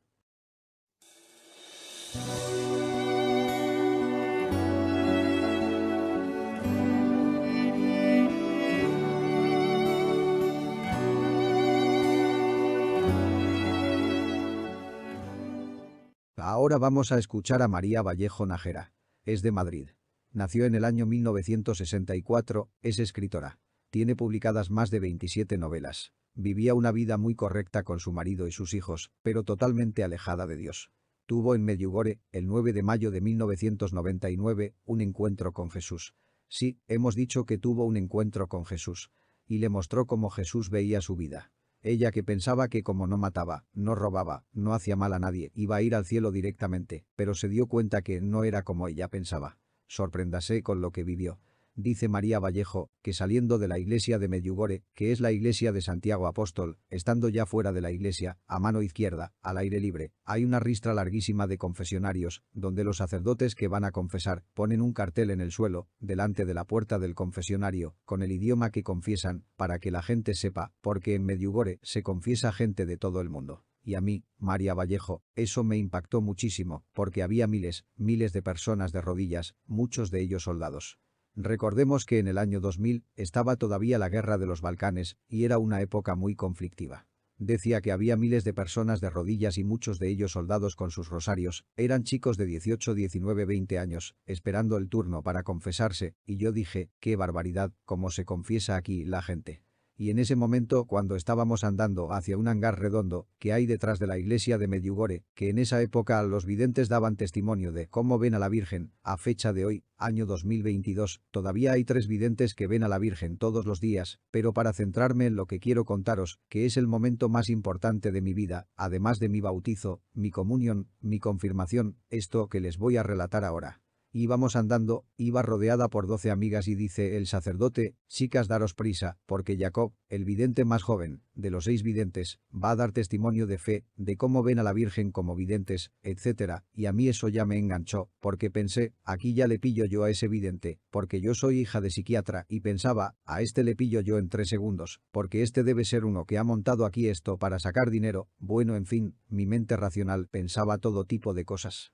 Ahora vamos a escuchar a María Vallejo Nájera. Es de Madrid. Nació en el año 1964, es escritora. Tiene publicadas más de 27 novelas. Vivía una vida muy correcta con su marido y sus hijos, pero totalmente alejada de Dios. Tuvo en Medjugorje, el 9 de mayo de 1999, un encuentro con Jesús. Sí, hemos dicho que tuvo un encuentro con Jesús. Y le mostró cómo Jesús veía su vida. Ella que pensaba que como no mataba, no robaba, no hacía mal a nadie, iba a ir al cielo directamente, pero se dio cuenta que no era como ella pensaba. Sorpréndase con lo que vivió. Dice María Vallejo, que saliendo de la iglesia de Medjugorje, que es la iglesia de Santiago Apóstol, estando ya fuera de la iglesia, a mano izquierda, al aire libre, hay una ristra larguísima de confesionarios, donde los sacerdotes que van a confesar, ponen un cartel en el suelo, delante de la puerta del confesionario, con el idioma que confiesan, para que la gente sepa, porque en Medjugorje se confiesa gente de todo el mundo. Y a mí, María Vallejo, eso me impactó muchísimo, porque había miles de personas de rodillas, muchos de ellos soldados. Recordemos que en el año 2000 estaba todavía la guerra de los Balcanes y era una época muy conflictiva. Decía que había miles de personas de rodillas y muchos de ellos soldados con sus rosarios, eran chicos de 18, 19, 20 años, esperando el turno para confesarse, y yo dije, qué barbaridad, cómo se confiesa aquí la gente. Y en ese momento, cuando estábamos andando hacia un hangar redondo que hay detrás de la iglesia de Medjugorje, que en esa época los videntes daban testimonio de cómo ven a la Virgen, a fecha de hoy, año 2022, todavía hay 3 videntes que ven a la Virgen todos los días, pero para centrarme en lo que quiero contaros, que es el momento más importante de mi vida, además de mi bautizo, mi comunión, mi confirmación, esto que les voy a relatar ahora. Íbamos andando, iba rodeada por 12 amigas y dice el sacerdote, chicas daros prisa, porque Jacob, el vidente más joven, de los 6 videntes, va a dar testimonio de fe, de cómo ven a la Virgen como videntes, etc. Y a mí eso ya me enganchó, porque pensé, aquí ya le pillo yo a ese vidente, porque yo soy hija de psiquiatra y pensaba, a este le pillo yo en 3 segundos, porque este debe ser uno que ha montado aquí esto para sacar dinero, bueno en fin, mi mente racional pensaba todo tipo de cosas.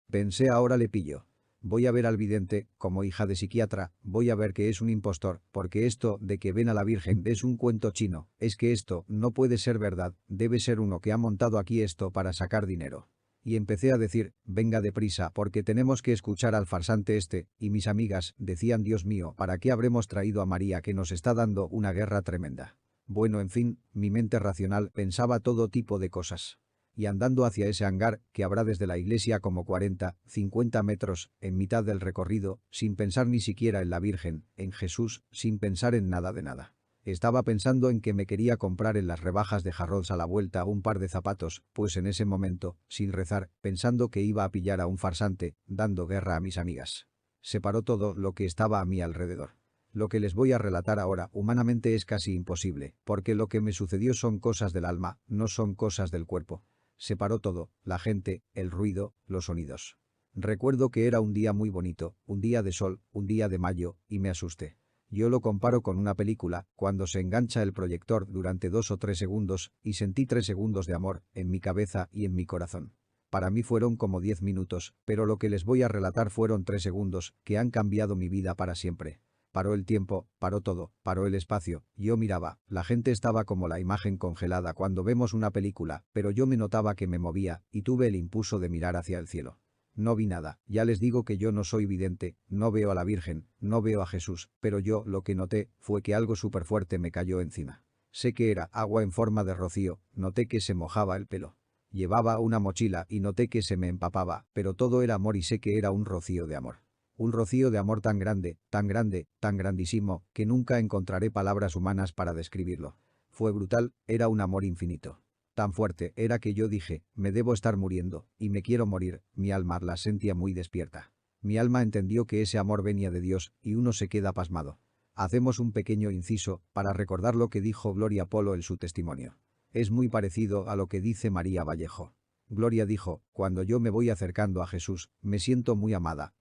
Pensé ahora le pillo. Voy a ver al vidente, como hija de psiquiatra, voy a ver que es un impostor, porque esto de que ven a la Virgen es un cuento chino, es que esto no puede ser verdad, debe ser uno que ha montado aquí esto para sacar dinero. Y empecé a decir, venga deprisa porque tenemos que escuchar al farsante este, y mis amigas decían Dios mío, ¿para qué habremos traído a María que nos está dando una guerra tremenda? Bueno en fin, mi mente racional pensaba todo tipo de cosas. Y andando hacia ese hangar, que habrá desde la iglesia como 40, 50 metros, en mitad del recorrido, sin pensar ni siquiera en la Virgen, en Jesús, sin pensar en nada de nada. Estaba pensando en que me quería comprar en las rebajas de Harrods a la vuelta un par de zapatos, pues en ese momento, sin rezar, pensando que iba a pillar a un farsante, dando guerra a mis amigas. Se paró todo lo que estaba a mi alrededor. Lo que les voy a relatar ahora humanamente es casi imposible, porque lo que me sucedió son cosas del alma, no son cosas del cuerpo. Se paró todo, la gente, el ruido, los sonidos. Recuerdo que era un día muy bonito, un día de sol, un día de mayo, y me asusté. Yo lo comparo con una película, cuando se engancha el proyector durante 2 o 3 segundos, y sentí 3 segundos de amor, en mi cabeza y en mi corazón. Para mí fueron como 10 minutos, pero lo que les voy a relatar fueron 3 segundos, que han cambiado mi vida para siempre. Paró el tiempo, paró todo, paró el espacio, yo miraba, la gente estaba como la imagen congelada cuando vemos una película, pero yo me notaba que me movía, y tuve el impulso de mirar hacia el cielo. No vi nada, ya les digo que yo no soy vidente, no veo a la Virgen, no veo a Jesús, pero yo lo que noté fue que algo súper fuerte me cayó encima. Sé que era agua en forma de rocío, noté que se mojaba el pelo. Llevaba una mochila y noté que se me empapaba, pero todo era amor y sé que era un rocío de amor. Un rocío de amor tan grande, tan grandísimo, que nunca encontraré palabras humanas para describirlo. Fue brutal, era un amor infinito. Tan fuerte era que yo dije, me debo estar muriendo, y me quiero morir, mi alma la sentía muy despierta. Mi alma entendió que ese amor venía de Dios, y uno se queda pasmado. Hacemos un pequeño inciso, para recordar lo que dijo Gloria Polo en su testimonio. Es muy parecido a lo que dice María Vallejo. Gloria dijo, cuando yo me voy acercando a Jesús, me siento muy amada,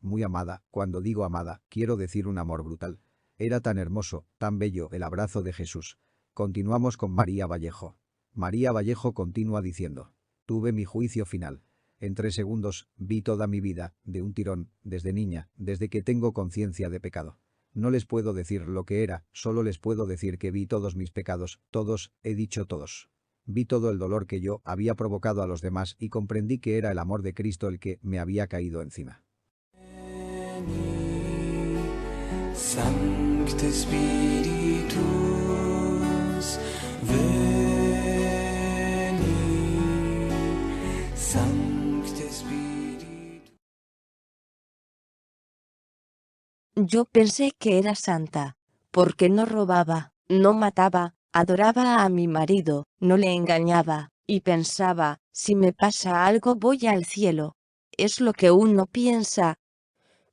cuando digo amada, quiero decir un amor brutal. Era tan hermoso, tan bello el abrazo de Jesús. Continuamos con María Vallejo. María Vallejo continúa diciendo. Tuve mi juicio final. En 3 segundos, vi toda mi vida, de un tirón, desde niña, desde que tengo conciencia de pecado. No les puedo decir lo que era, solo les puedo decir que vi todos mis pecados, todos, he dicho todos. Vi todo el dolor que yo había provocado a los demás y comprendí que era el amor de Cristo el que me había caído encima. Sancte Spiritus, veni, Sancte Spiritus. Yo pensé que era santa, porque no robaba, no mataba, adoraba a mi marido, no le engañaba, y pensaba, si me pasa algo voy al cielo. Es lo que uno piensa.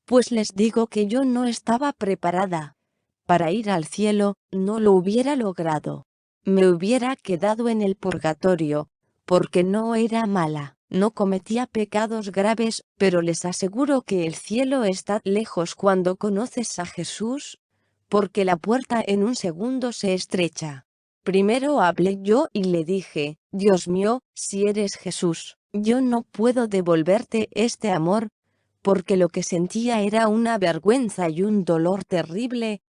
Pues les digo que yo no estaba preparada. Para ir al cielo, no lo hubiera logrado. Me hubiera quedado en el purgatorio, porque no era mala, no cometía pecados graves, pero les aseguro que el cielo está lejos cuando conoces a Jesús, porque la puerta en un segundo se estrecha. Primero hablé yo y le dije, Dios mío, si eres Jesús, yo no puedo devolverte este amor, porque lo que sentía era una vergüenza y un dolor terrible,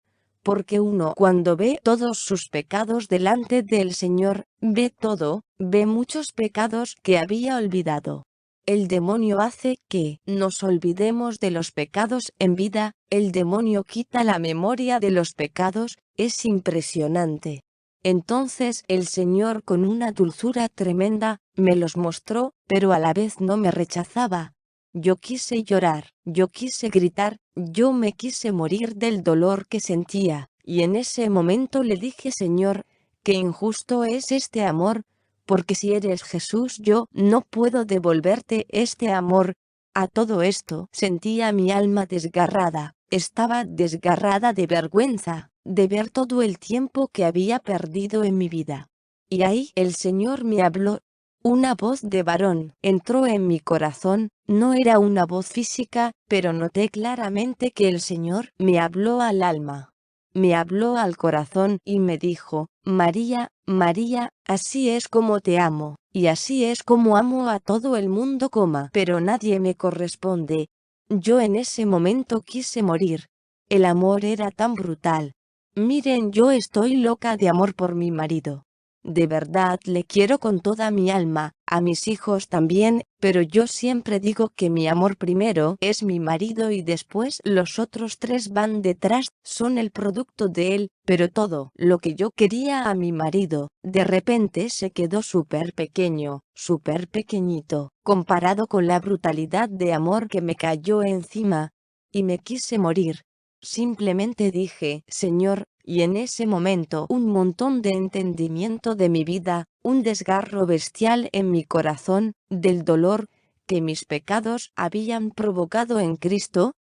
porque uno cuando ve todos sus pecados delante del Señor, ve todo, ve muchos pecados que había olvidado. El demonio hace que nos olvidemos de los pecados en vida, el demonio quita la memoria de los pecados, es impresionante. Entonces el Señor con una dulzura tremenda, me los mostró, pero a la vez no me rechazaba. Yo quise llorar, yo quise gritar, yo me quise morir del dolor que sentía, y en ese momento le dije Señor, qué injusto es este amor, porque si eres Jesús yo no puedo devolverte este amor. A todo esto sentía mi alma desgarrada, estaba desgarrada de vergüenza, de ver todo el tiempo que había perdido en mi vida. Y ahí el Señor me habló. Una voz de varón entró en mi corazón, no era una voz física, pero noté claramente que el Señor me habló al alma. Me habló al corazón y me dijo, María, María, así es como te amo, y así es como amo a todo el mundo, pero nadie me corresponde. Yo en ese momento quise morir. El amor era tan brutal. Miren, yo estoy loca de amor por mi marido. De verdad le quiero con toda mi alma, a mis hijos también, pero yo siempre digo que mi amor primero es mi marido y después los otros 3 van detrás, son el producto de él, pero todo lo que yo quería a mi marido, de repente se quedó súper pequeño, súper pequeñito, comparado con la brutalidad de amor que me cayó encima, y me quise morir. Simplemente dije, Señor, y en ese momento un montón de entendimiento de mi vida, un desgarro bestial en mi corazón, del dolor que mis pecados habían provocado en Cristo,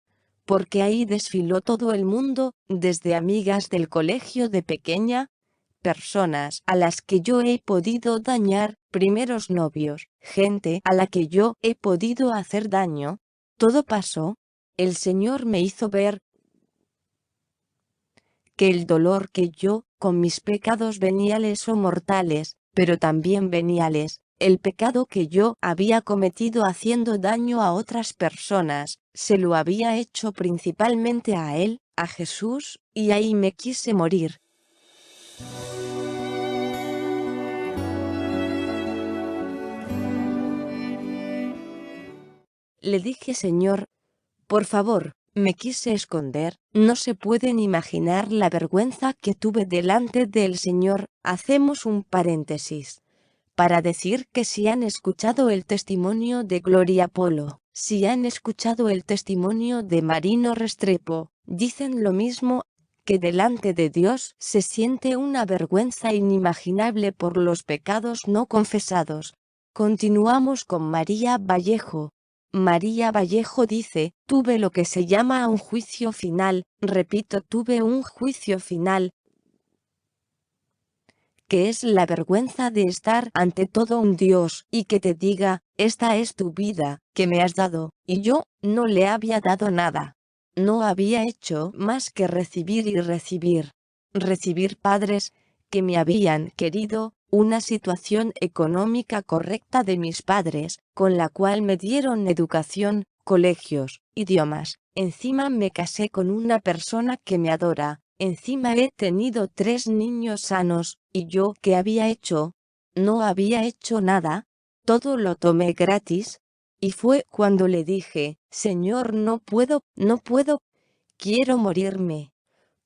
porque ahí desfiló todo el mundo, desde amigas del colegio de pequeña, personas a las que yo he podido dañar, primeros novios, gente a la que yo he podido hacer daño. Todo pasó. El Señor me hizo ver que el dolor que yo, con mis pecados veniales o mortales, pero también veniales, El pecado que yo había cometido haciendo daño a otras personas, se lo había hecho principalmente a él, a Jesús, y ahí me quise morir. Le dije: Señor, por favor, me quise esconder, no se pueden imaginar la vergüenza que tuve delante del Señor. Hacemos un paréntesis para decir que si han escuchado el testimonio de Gloria Polo, si han escuchado el testimonio de Marino Restrepo, dicen lo mismo, que delante de Dios se siente una vergüenza inimaginable por los pecados no confesados. Continuamos con María Vallejo. María Vallejo dice: tuve lo que se llama un juicio final, repito, tuve un juicio final, que es la vergüenza de estar ante todo un Dios y que te diga: esta es tu vida, que me has dado, y yo no le había dado nada. No había hecho más que recibir y recibir. Recibir padres que me habían querido, una situación económica correcta de mis padres, con la cual me dieron educación, colegios, idiomas. Encima me casé con una persona que me adora. Encima he tenido 3 niños sanos, ¿y yo qué había hecho? No había hecho nada. Todo lo tomé gratis. Y fue cuando le dije: Señor, no puedo, quiero morirme.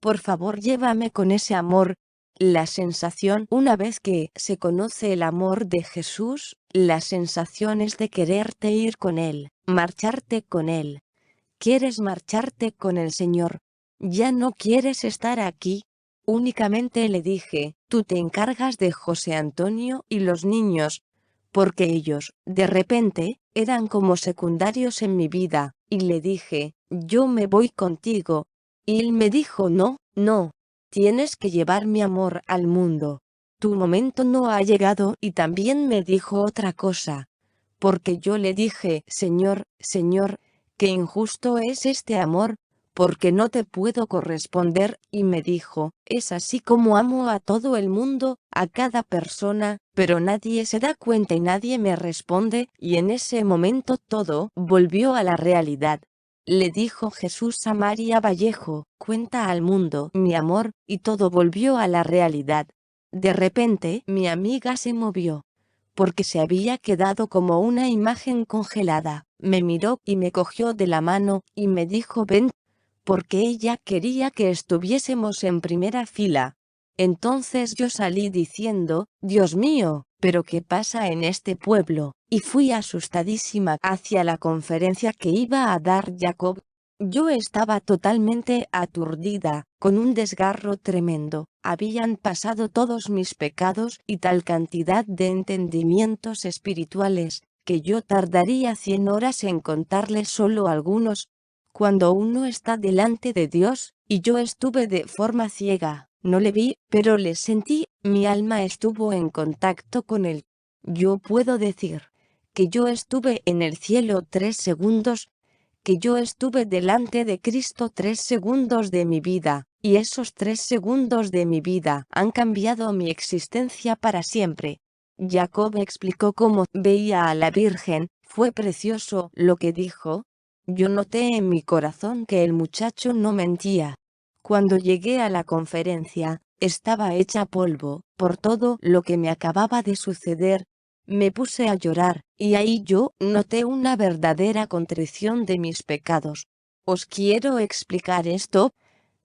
Por favor, llévame con ese amor. La sensación, una vez que se conoce el amor de Jesús, la sensación es de quererte ir con Él, marcharte con Él. ¿Quieres marcharte con el Señor? ¿Ya no quieres estar aquí? Únicamente le dije: tú te encargas de José Antonio y los niños, porque ellos, de repente, eran como secundarios en mi vida, y le dije: yo me voy contigo. Y él me dijo: no, tienes que llevar mi amor al mundo. Tu momento no ha llegado. Y también me dijo otra cosa, porque yo le dije: Señor, qué injusto es este amor, porque no te puedo corresponder. Y me dijo: es así como amo a todo el mundo, a cada persona, pero nadie se da cuenta y nadie me responde. Y en ese momento todo volvió a la realidad. Le dijo Jesús a María Vallejo: cuenta al mundo mi amor, y todo volvió a la realidad. De repente mi amiga se movió, porque se había quedado como una imagen congelada. Me miró y me cogió de la mano, y me dijo: ven, porque ella quería que estuviésemos en primera fila. Entonces yo salí diciendo: Dios mío, ¿pero qué pasa en este pueblo? Y fui asustadísima hacia la conferencia que iba a dar Jacob. Yo estaba totalmente aturdida, con un desgarro tremendo. Habían pasado todos mis pecados y tal cantidad de entendimientos espirituales, que yo tardaría 100 horas en contarles solo algunos. Cuando uno está delante de Dios, y yo estuve de forma ciega, no le vi, pero le sentí, mi alma estuvo en contacto con él. Yo puedo decir que yo estuve en el cielo 3 segundos, que yo estuve delante de Cristo 3 segundos de mi vida, y esos 3 segundos de mi vida han cambiado mi existencia para siempre. Jacob explicó cómo veía a la Virgen. Fue precioso lo que dijo. Yo noté en mi corazón que el muchacho no mentía. Cuando llegué a la conferencia, estaba hecha polvo por todo lo que me acababa de suceder. Me puse a llorar, y ahí yo noté una verdadera contrición de mis pecados. Os quiero explicar esto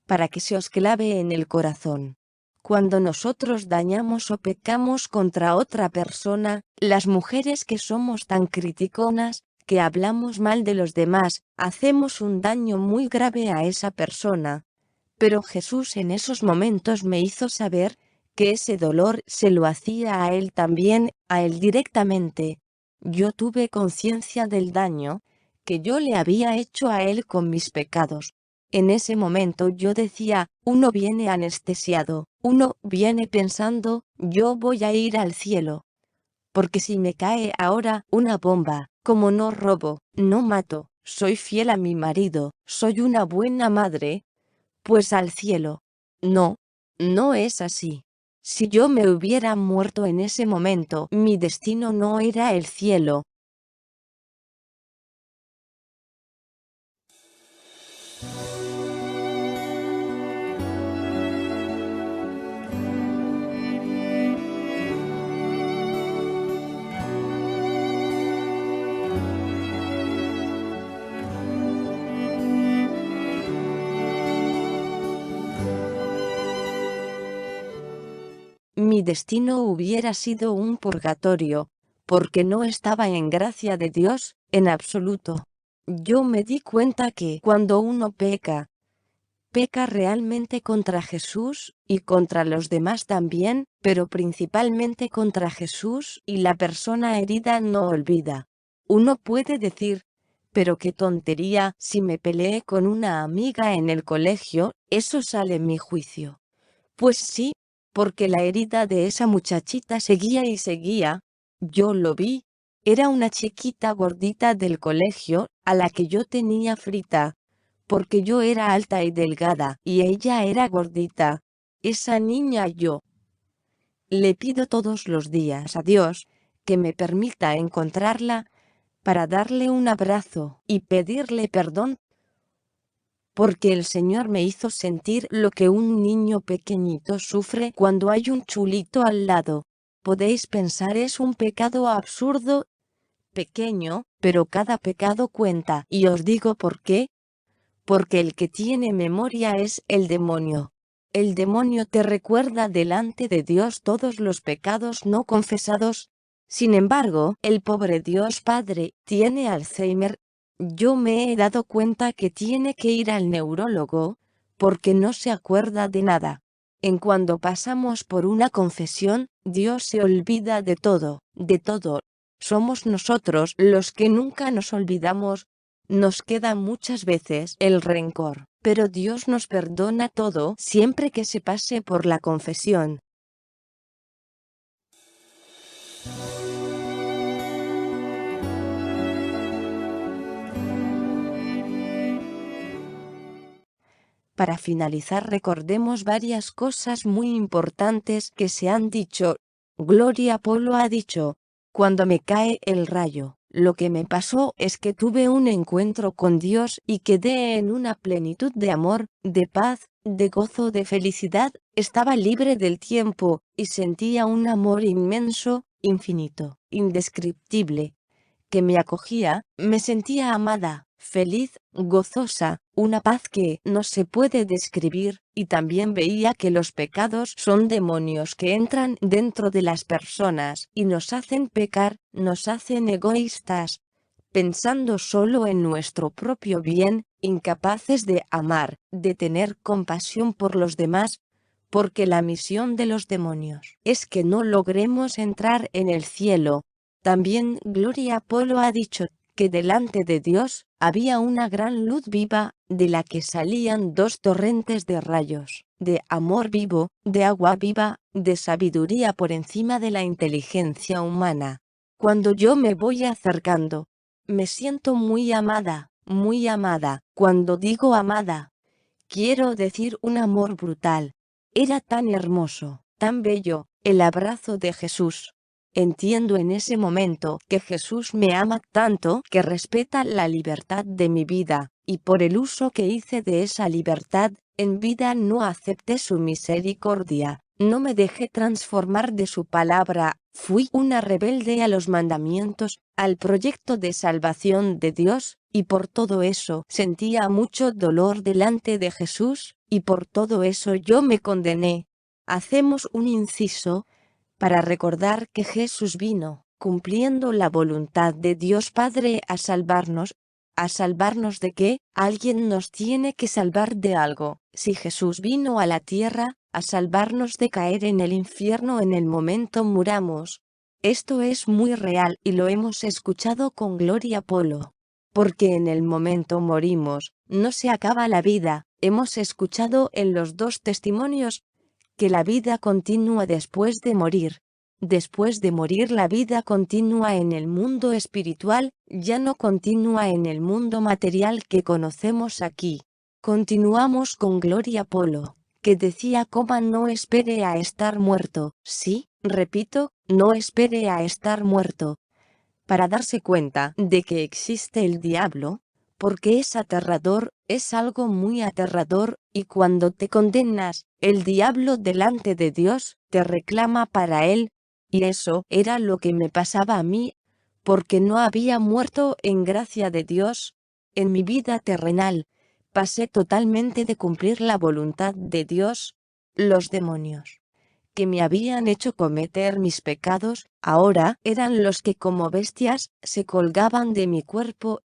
para que se os clave en el corazón. Cuando nosotros dañamos o pecamos contra otra persona, las mujeres que somos tan criticonas, que hablamos mal de los demás, hacemos un daño muy grave a esa persona. Pero Jesús en esos momentos me hizo saber que ese dolor se lo hacía a él también, a él directamente. Yo tuve conciencia del daño que yo le había hecho a él con mis pecados. En ese momento yo decía: uno viene anestesiado, uno viene pensando: yo voy a ir al cielo. Porque si me cae ahora una bomba, como no robo, no mato, soy fiel a mi marido, soy una buena madre, pues al cielo. No, no es así. Si yo me hubiera muerto en ese momento, mi destino no era el cielo. Mi destino hubiera sido un purgatorio, porque no estaba en gracia de Dios, en absoluto. Yo me di cuenta que cuando uno peca realmente contra Jesús, y contra los demás también, pero principalmente contra Jesús, y la persona herida no olvida. Uno puede decir, pero qué tontería, si me peleé con una amiga en el colegio, eso sale en mi juicio. Pues sí, porque la herida de esa muchachita seguía y seguía. Yo lo vi. Era una chiquita gordita del colegio, a la que yo tenía frita. Porque yo era alta y delgada, y ella era gordita. Esa niña yo le pido todos los días a Dios, que me permita encontrarla, para darle un abrazo, y pedirle perdón, porque el Señor me hizo sentir lo que un niño pequeñito sufre cuando hay un chulito al lado. Podéis pensar, es un pecado absurdo, pequeño, pero cada pecado cuenta, y os digo por qué. Porque el que tiene memoria es el demonio. El demonio te recuerda delante de Dios todos los pecados no confesados. Sin embargo, el pobre Dios Padre tiene Alzheimer. Yo me he dado cuenta que tiene que ir al neurólogo, porque no se acuerda de nada. En cuando pasamos por una confesión, Dios se olvida de todo, de todo. Somos nosotros los que nunca nos olvidamos. Nos queda muchas veces el rencor, pero Dios nos perdona todo siempre que se pase por la confesión. Para finalizar, recordemos varias cosas muy importantes que se han dicho. Gloria Polo ha dicho: cuando me cae el rayo, lo que me pasó es que tuve un encuentro con Dios y quedé en una plenitud de amor, de paz, de gozo, de felicidad. Estaba libre del tiempo, y sentía un amor inmenso, infinito, indescriptible, que me acogía. Me sentía amada, feliz, gozosa, una paz que no se puede describir, y también veía que los pecados son demonios que entran dentro de las personas y nos hacen pecar, nos hacen egoístas, pensando solo en nuestro propio bien, incapaces de amar, de tener compasión por los demás, porque la misión de los demonios es que no logremos entrar en el cielo. También Gloria Polo ha dicho que delante de Dios había una gran luz viva, de la que salían dos torrentes de rayos, de amor vivo, de agua viva, de sabiduría por encima de la inteligencia humana. Cuando yo me voy acercando, me siento muy amada, muy amada. Cuando digo amada, quiero decir un amor brutal. Era tan hermoso, tan bello, el abrazo de Jesús. Entiendo en ese momento que Jesús me ama tanto que respeta la libertad de mi vida, y por el uso que hice de esa libertad, en vida no acepté su misericordia, no me dejé transformar de su palabra, fui una rebelde a los mandamientos, al proyecto de salvación de Dios, y por todo eso sentía mucho dolor delante de Jesús, y por todo eso yo me condené. Hacemos un inciso para recordar que Jesús vino, cumpliendo la voluntad de Dios Padre, a salvarnos. ¿A salvarnos de qué? Alguien nos tiene que salvar de algo. Si Jesús vino a la tierra, a salvarnos de caer en el infierno en el momento muramos. Esto es muy real y lo hemos escuchado con Gloria Polo. Porque en el momento morimos, no se acaba la vida. Hemos escuchado en los dos testimonios que la vida continúa después de morir. Después de morir la vida continúa en el mundo espiritual, ya no continúa en el mundo material que conocemos aquí. Continuamos con Gloria Polo. que decía coma no espere a estar muerto, sí, repito, no espere a estar muerto, para darse cuenta de que existe el diablo, porque es aterrador, es algo muy aterrador, y cuando te condenas, el diablo delante de Dios te reclama para él, y eso era lo que me pasaba a mí, porque no había muerto en gracia de Dios, en mi vida terrenal, pasé totalmente de cumplir la voluntad de Dios, los demonios que me habían hecho cometer mis pecados, ahora eran los que como bestias se colgaban de mi cuerpo,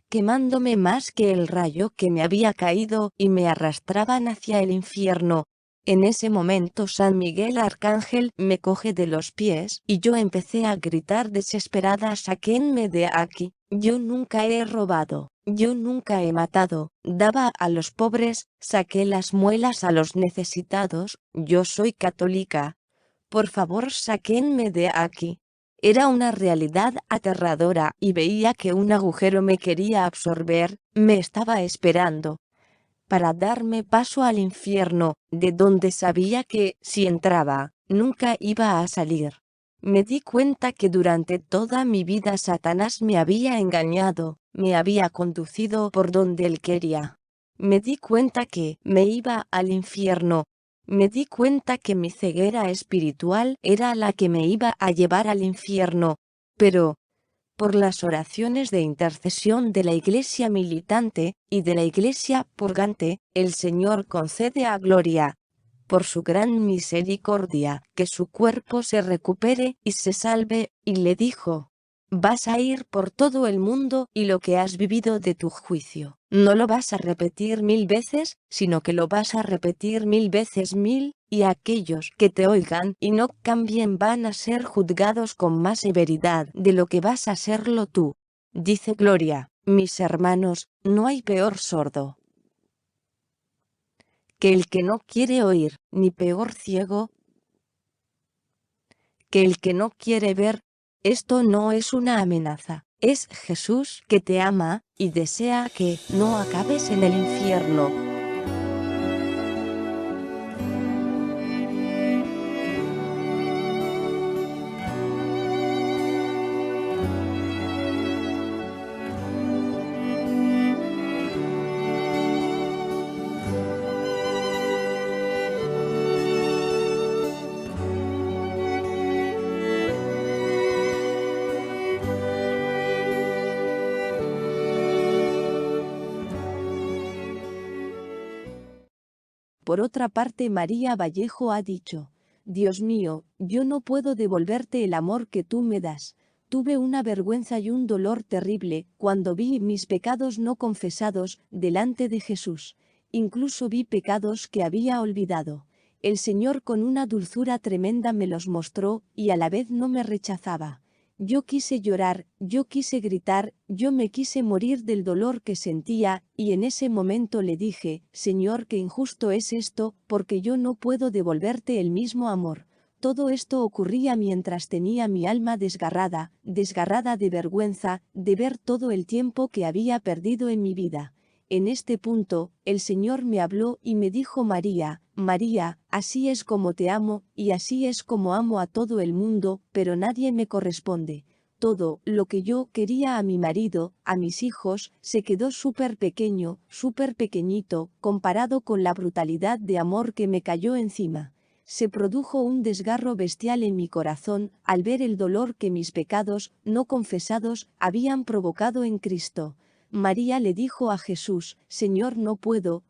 quemándome más que el rayo que me había caído y me arrastraban hacia el infierno. En ese momento San Miguel Arcángel me coge de los pies y yo empecé a gritar desesperada: sáquenme de aquí, yo nunca he robado. Yo nunca he matado, daba a los pobres, saqué las muelas a los necesitados, yo soy católica. Por favor, sáquenme de aquí. Era una realidad aterradora y veía que un agujero me quería absorber, me estaba esperando para darme paso al infierno, de donde sabía que, si entraba, nunca iba a salir. Me di cuenta que durante toda mi vida Satanás me había engañado, me había conducido por donde él quería. Me di cuenta que me iba al infierno. Me di cuenta que mi ceguera espiritual era la que me iba a llevar al infierno. Pero, por las oraciones de intercesión de la Iglesia militante y de la Iglesia purgante, el Señor concede a Gloria, por su gran misericordia, que su cuerpo se recupere y se salve, y le dijo: vas a ir por todo el mundo y lo que has vivido de tu juicio, no lo vas a repetir 1000 veces, sino que lo vas a repetir 1000 veces 1000, y aquellos que te oigan y no cambien van a ser juzgados con más severidad de lo que vas a serlo tú. Dice Gloria: mis hermanos, no hay peor sordo que el que no quiere oír, ni peor ciego que el que no quiere ver. Esto no es una amenaza, es Jesús que te ama y desea que no acabes en el infierno. Por otra parte, María Vallejo ha dicho: Dios mío, yo no puedo devolverte el amor que tú me das. Tuve una vergüenza y un dolor terrible cuando vi mis pecados no confesados delante de Jesús. Incluso vi pecados que había olvidado. El Señor con una dulzura tremenda me los mostró y a la vez no me rechazaba. Yo quise llorar, yo quise gritar, yo me quise morir del dolor que sentía, y en ese momento le dije: Señor, qué injusto es esto, porque yo no puedo devolverte el mismo amor. Todo esto ocurría mientras tenía mi alma desgarrada, desgarrada de vergüenza, de ver todo el tiempo que había perdido en mi vida. En este punto, el Señor me habló y me dijo: María, María, así es como te amo, y así es como amo a todo el mundo, pero nadie me corresponde. Todo lo que yo quería a mi marido, a mis hijos, se quedó súper pequeño, súper pequeñito, comparado con la brutalidad de amor que me cayó encima. Se produjo un desgarro bestial en mi corazón al ver el dolor que mis pecados no confesados habían provocado en Cristo. María le dijo a Jesús: Señor, no puedo,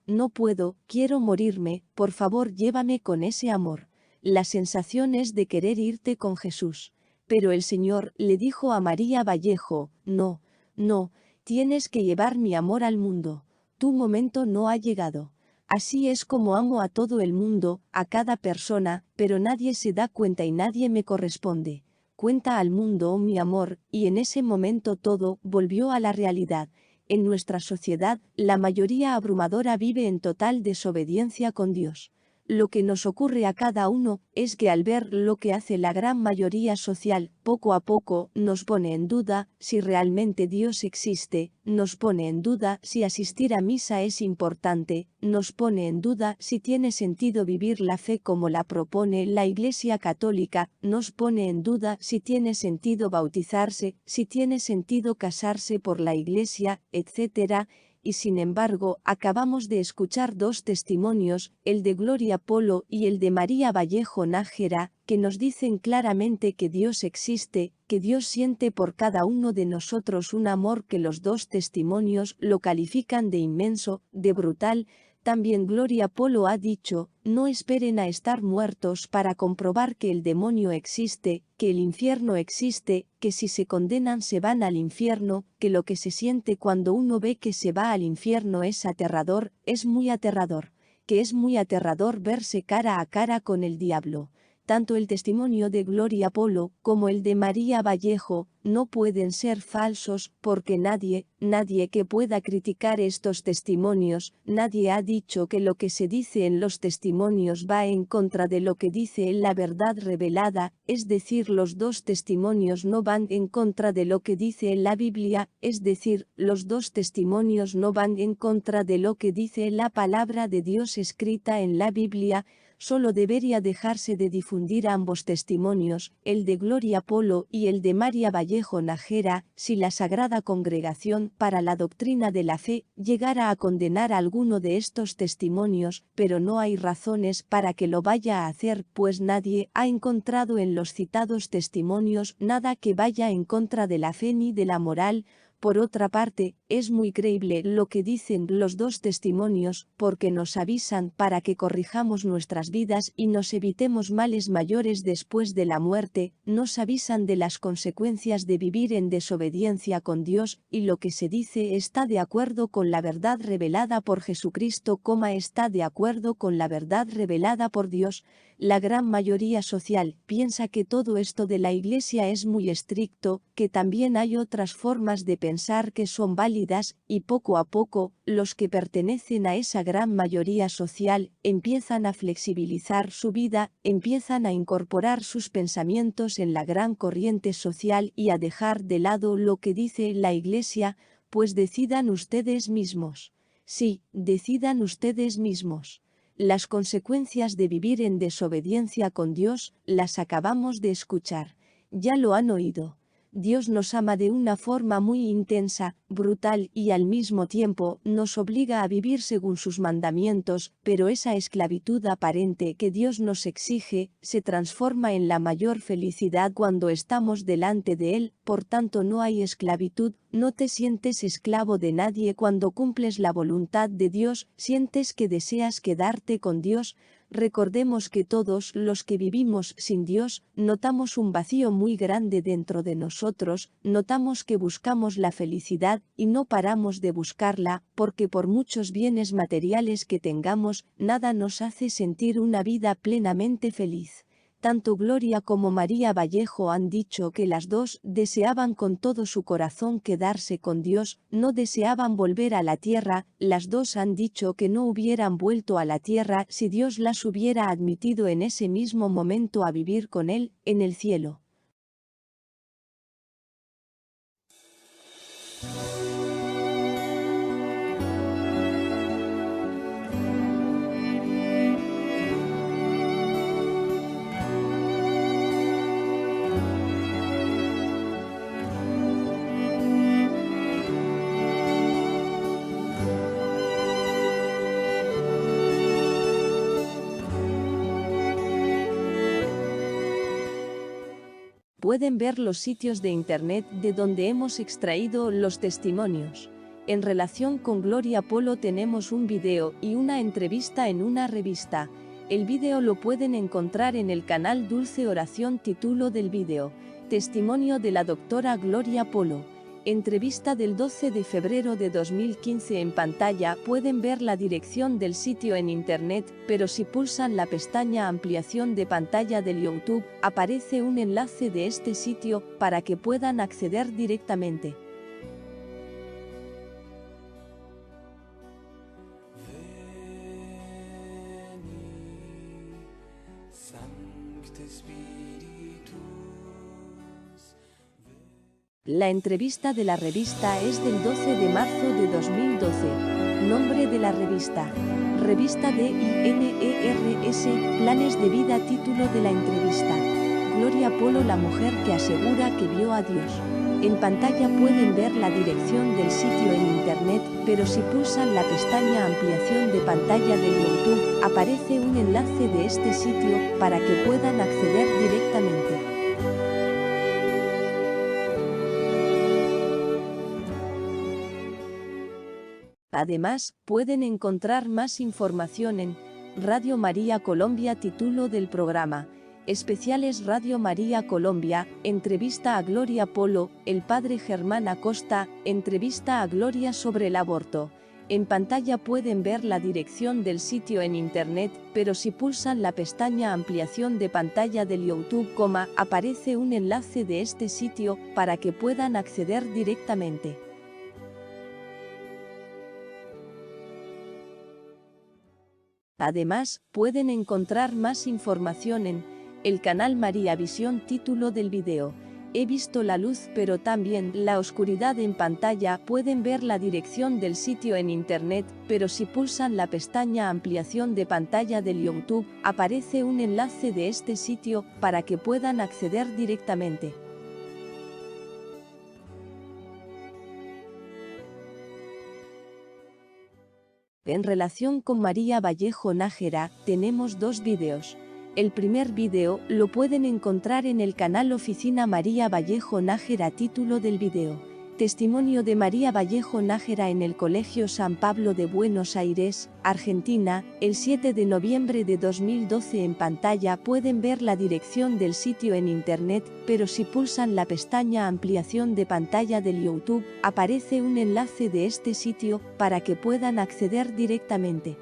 quiero morirme, por favor llévame con ese amor. La sensación es de querer irte con Jesús. Pero el Señor le dijo a María Vallejo: no, no, tienes que llevar mi amor al mundo. Tu momento no ha llegado. Así es como amo a todo el mundo, a cada persona, pero nadie se da cuenta y nadie me corresponde. Cuenta al mundo mi amor, y en ese momento todo volvió a la realidad. En nuestra sociedad, la mayoría abrumadora vive en total desobediencia con Dios. Lo que nos ocurre a cada uno es que al ver lo que hace la gran mayoría social, poco a poco nos pone en duda si realmente Dios existe, nos pone en duda si asistir a misa es importante, nos pone en duda si tiene sentido vivir la fe como la propone la Iglesia Católica, nos pone en duda si tiene sentido bautizarse, si tiene sentido casarse por la Iglesia, etc. Y sin embargo, acabamos de escuchar dos testimonios, el de Gloria Polo y el de María Vallejo Nájera, que nos dicen claramente que Dios existe, que Dios siente por cada uno de nosotros un amor que los dos testimonios lo califican de inmenso, de brutal. También Gloria Polo ha dicho, no esperen a estar muertos para comprobar que el demonio existe, que el infierno existe, que si se condenan se van al infierno, que lo que se siente cuando uno ve que se va al infierno es aterrador, es muy aterrador, que es muy aterrador verse cara a cara con el diablo. Tanto el testimonio de Gloria Polo como el de María Vallejo no pueden ser falsos porque nadie que pueda criticar estos testimonios, nadie ha dicho que lo que se dice en los testimonios va en contra de lo que dice la verdad revelada, es decir, los dos testimonios no van en contra de lo que dice la Biblia, es decir, los dos testimonios no van en contra de lo que dice la palabra de Dios escrita en la Biblia. Solo debería dejarse de difundir ambos testimonios, el de Gloria Polo y el de María Vallejo Nájera, si la Sagrada Congregación para la Doctrina de la Fe llegara a condenar alguno de estos testimonios, pero no hay razones para que lo vaya a hacer, pues nadie ha encontrado en los citados testimonios nada que vaya en contra de la fe ni de la moral. Por otra parte, es muy creíble lo que dicen los dos testimonios, porque nos avisan para que corrijamos nuestras vidas y nos evitemos males mayores después de la muerte, nos avisan de las consecuencias de vivir en desobediencia con Dios, y lo que se dice está de acuerdo con la verdad revelada por Jesucristo, está de acuerdo con la verdad revelada por Dios. La gran mayoría social piensa que todo esto de la Iglesia es muy estricto, que también hay otras formas de pensar que son válidas, y poco a poco, los que pertenecen a esa gran mayoría social empiezan a flexibilizar su vida, empiezan a incorporar sus pensamientos en la gran corriente social y a dejar de lado lo que dice la Iglesia, pues decidan ustedes mismos. Sí, decidan ustedes mismos. Las consecuencias de vivir en desobediencia con Dios, las acabamos de escuchar. Ya lo han oído. Dios nos ama de una forma muy intensa, brutal y al mismo tiempo nos obliga a vivir según sus mandamientos, pero esa esclavitud aparente que Dios nos exige se transforma en la mayor felicidad cuando estamos delante de Él, por tanto no hay esclavitud, no te sientes esclavo de nadie cuando cumples la voluntad de Dios, sientes que deseas quedarte con Dios. Recordemos que todos los que vivimos sin Dios, notamos un vacío muy grande dentro de nosotros, notamos que buscamos la felicidad y no paramos de buscarla, porque por muchos bienes materiales que tengamos, nada nos hace sentir una vida plenamente feliz. Tanto Gloria como María Vallejo han dicho que las dos deseaban con todo su corazón quedarse con Dios, no deseaban volver a la tierra, las dos han dicho que no hubieran vuelto a la tierra si Dios las hubiera admitido en ese mismo momento a vivir con Él, en el cielo. Pueden ver los sitios de internet de donde hemos extraído los testimonios. En relación con Gloria Polo tenemos un video y una entrevista en una revista. El video lo pueden encontrar en el canal Dulce Oración. Título del video: Testimonio de la doctora Gloria Polo. Entrevista del 12 de febrero de 2015. En pantalla pueden ver la dirección del sitio en internet, pero si pulsan la pestaña Ampliación de pantalla del YouTube, aparece un enlace de este sitio para que puedan acceder directamente. La entrevista de la revista es del 12 de marzo de 2012. Nombre de la revista: Revista DINERS, Planes de vida. Título de la entrevista: Gloria Polo, la mujer que asegura que vio a Dios. En pantalla pueden ver la dirección del sitio en internet, pero si pulsan la pestaña Ampliación de pantalla de YouTube, aparece un enlace de este sitio, para que puedan acceder directamente. Además, pueden encontrar más información en Radio María Colombia. Título del programa: Especiales Radio María Colombia, entrevista a Gloria Polo, el padre Germán Acosta, entrevista a Gloria sobre el aborto. En pantalla pueden ver la dirección del sitio en internet, pero si pulsan la pestaña Ampliación de pantalla del YouTube, aparece un enlace de este sitio, para que puedan acceder directamente. Además, pueden encontrar más información en el canal María Visión. Título del video: He visto la luz pero también la oscuridad. En pantalla pueden ver la dirección del sitio en internet, pero si pulsan la pestaña Ampliación de pantalla del YouTube, aparece un enlace de este sitio, para que puedan acceder directamente. En relación con María Vallejo Nájera, tenemos dos vídeos. El primer vídeo lo pueden encontrar en el canal Oficina María Vallejo Nájera. Título del vídeo: Testimonio de María Vallejo Nájera en el Colegio San Pablo de Buenos Aires, Argentina, el 7 de noviembre de 2012. En pantalla pueden ver la dirección del sitio en internet, pero si pulsan la pestaña Ampliación de pantalla del YouTube, aparece un enlace de este sitio, para que puedan acceder directamente.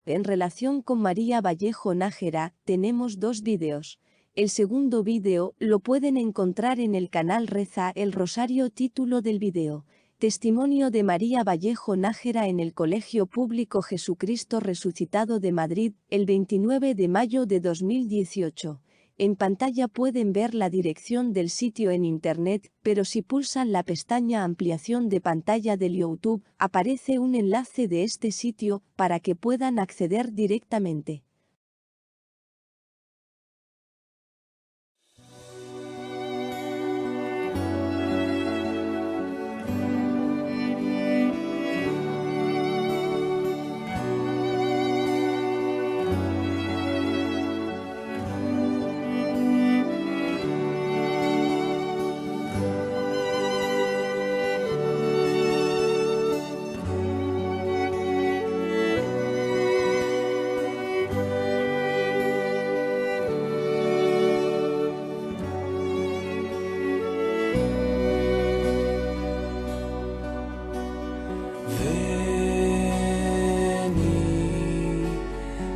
En relación con María Vallejo Nájera, tenemos dos vídeos. El segundo vídeo lo pueden encontrar en el canal Reza el Rosario. Título del vídeo: Testimonio de María Vallejo Nájera en el Colegio Público Jesucristo Resucitado de Madrid, el 29 de mayo de 2018. En pantalla pueden ver la dirección del sitio en internet, pero si pulsan la pestaña Ampliación de pantalla del YouTube, aparece un enlace de este sitio, para que puedan acceder directamente.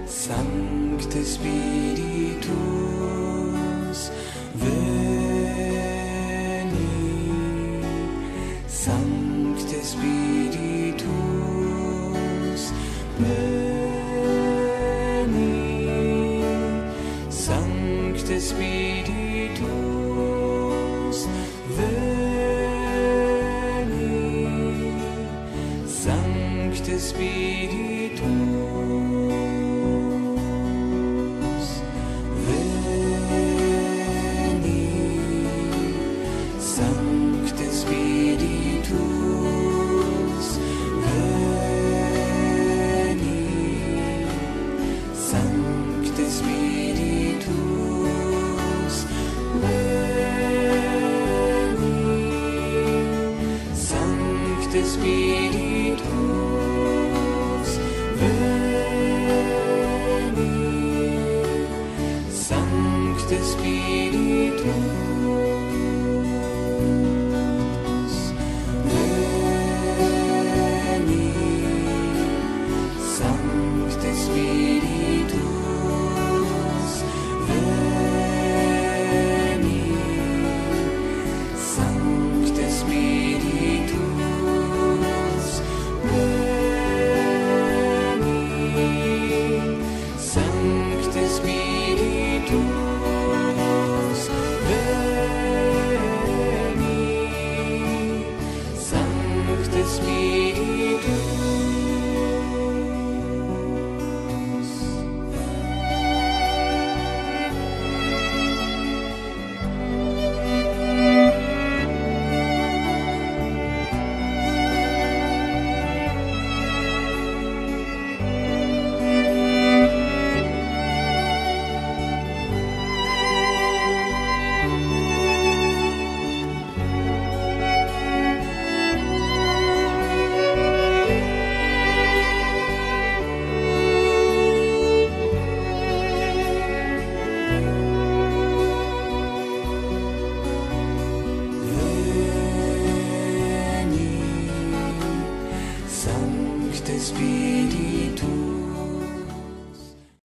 Sancte Spiritus, veni. Sancte Spiritus, veni. Sancte Spiritus, veni. Sancte Spiritus. Sancte Spiritus, Espíritu.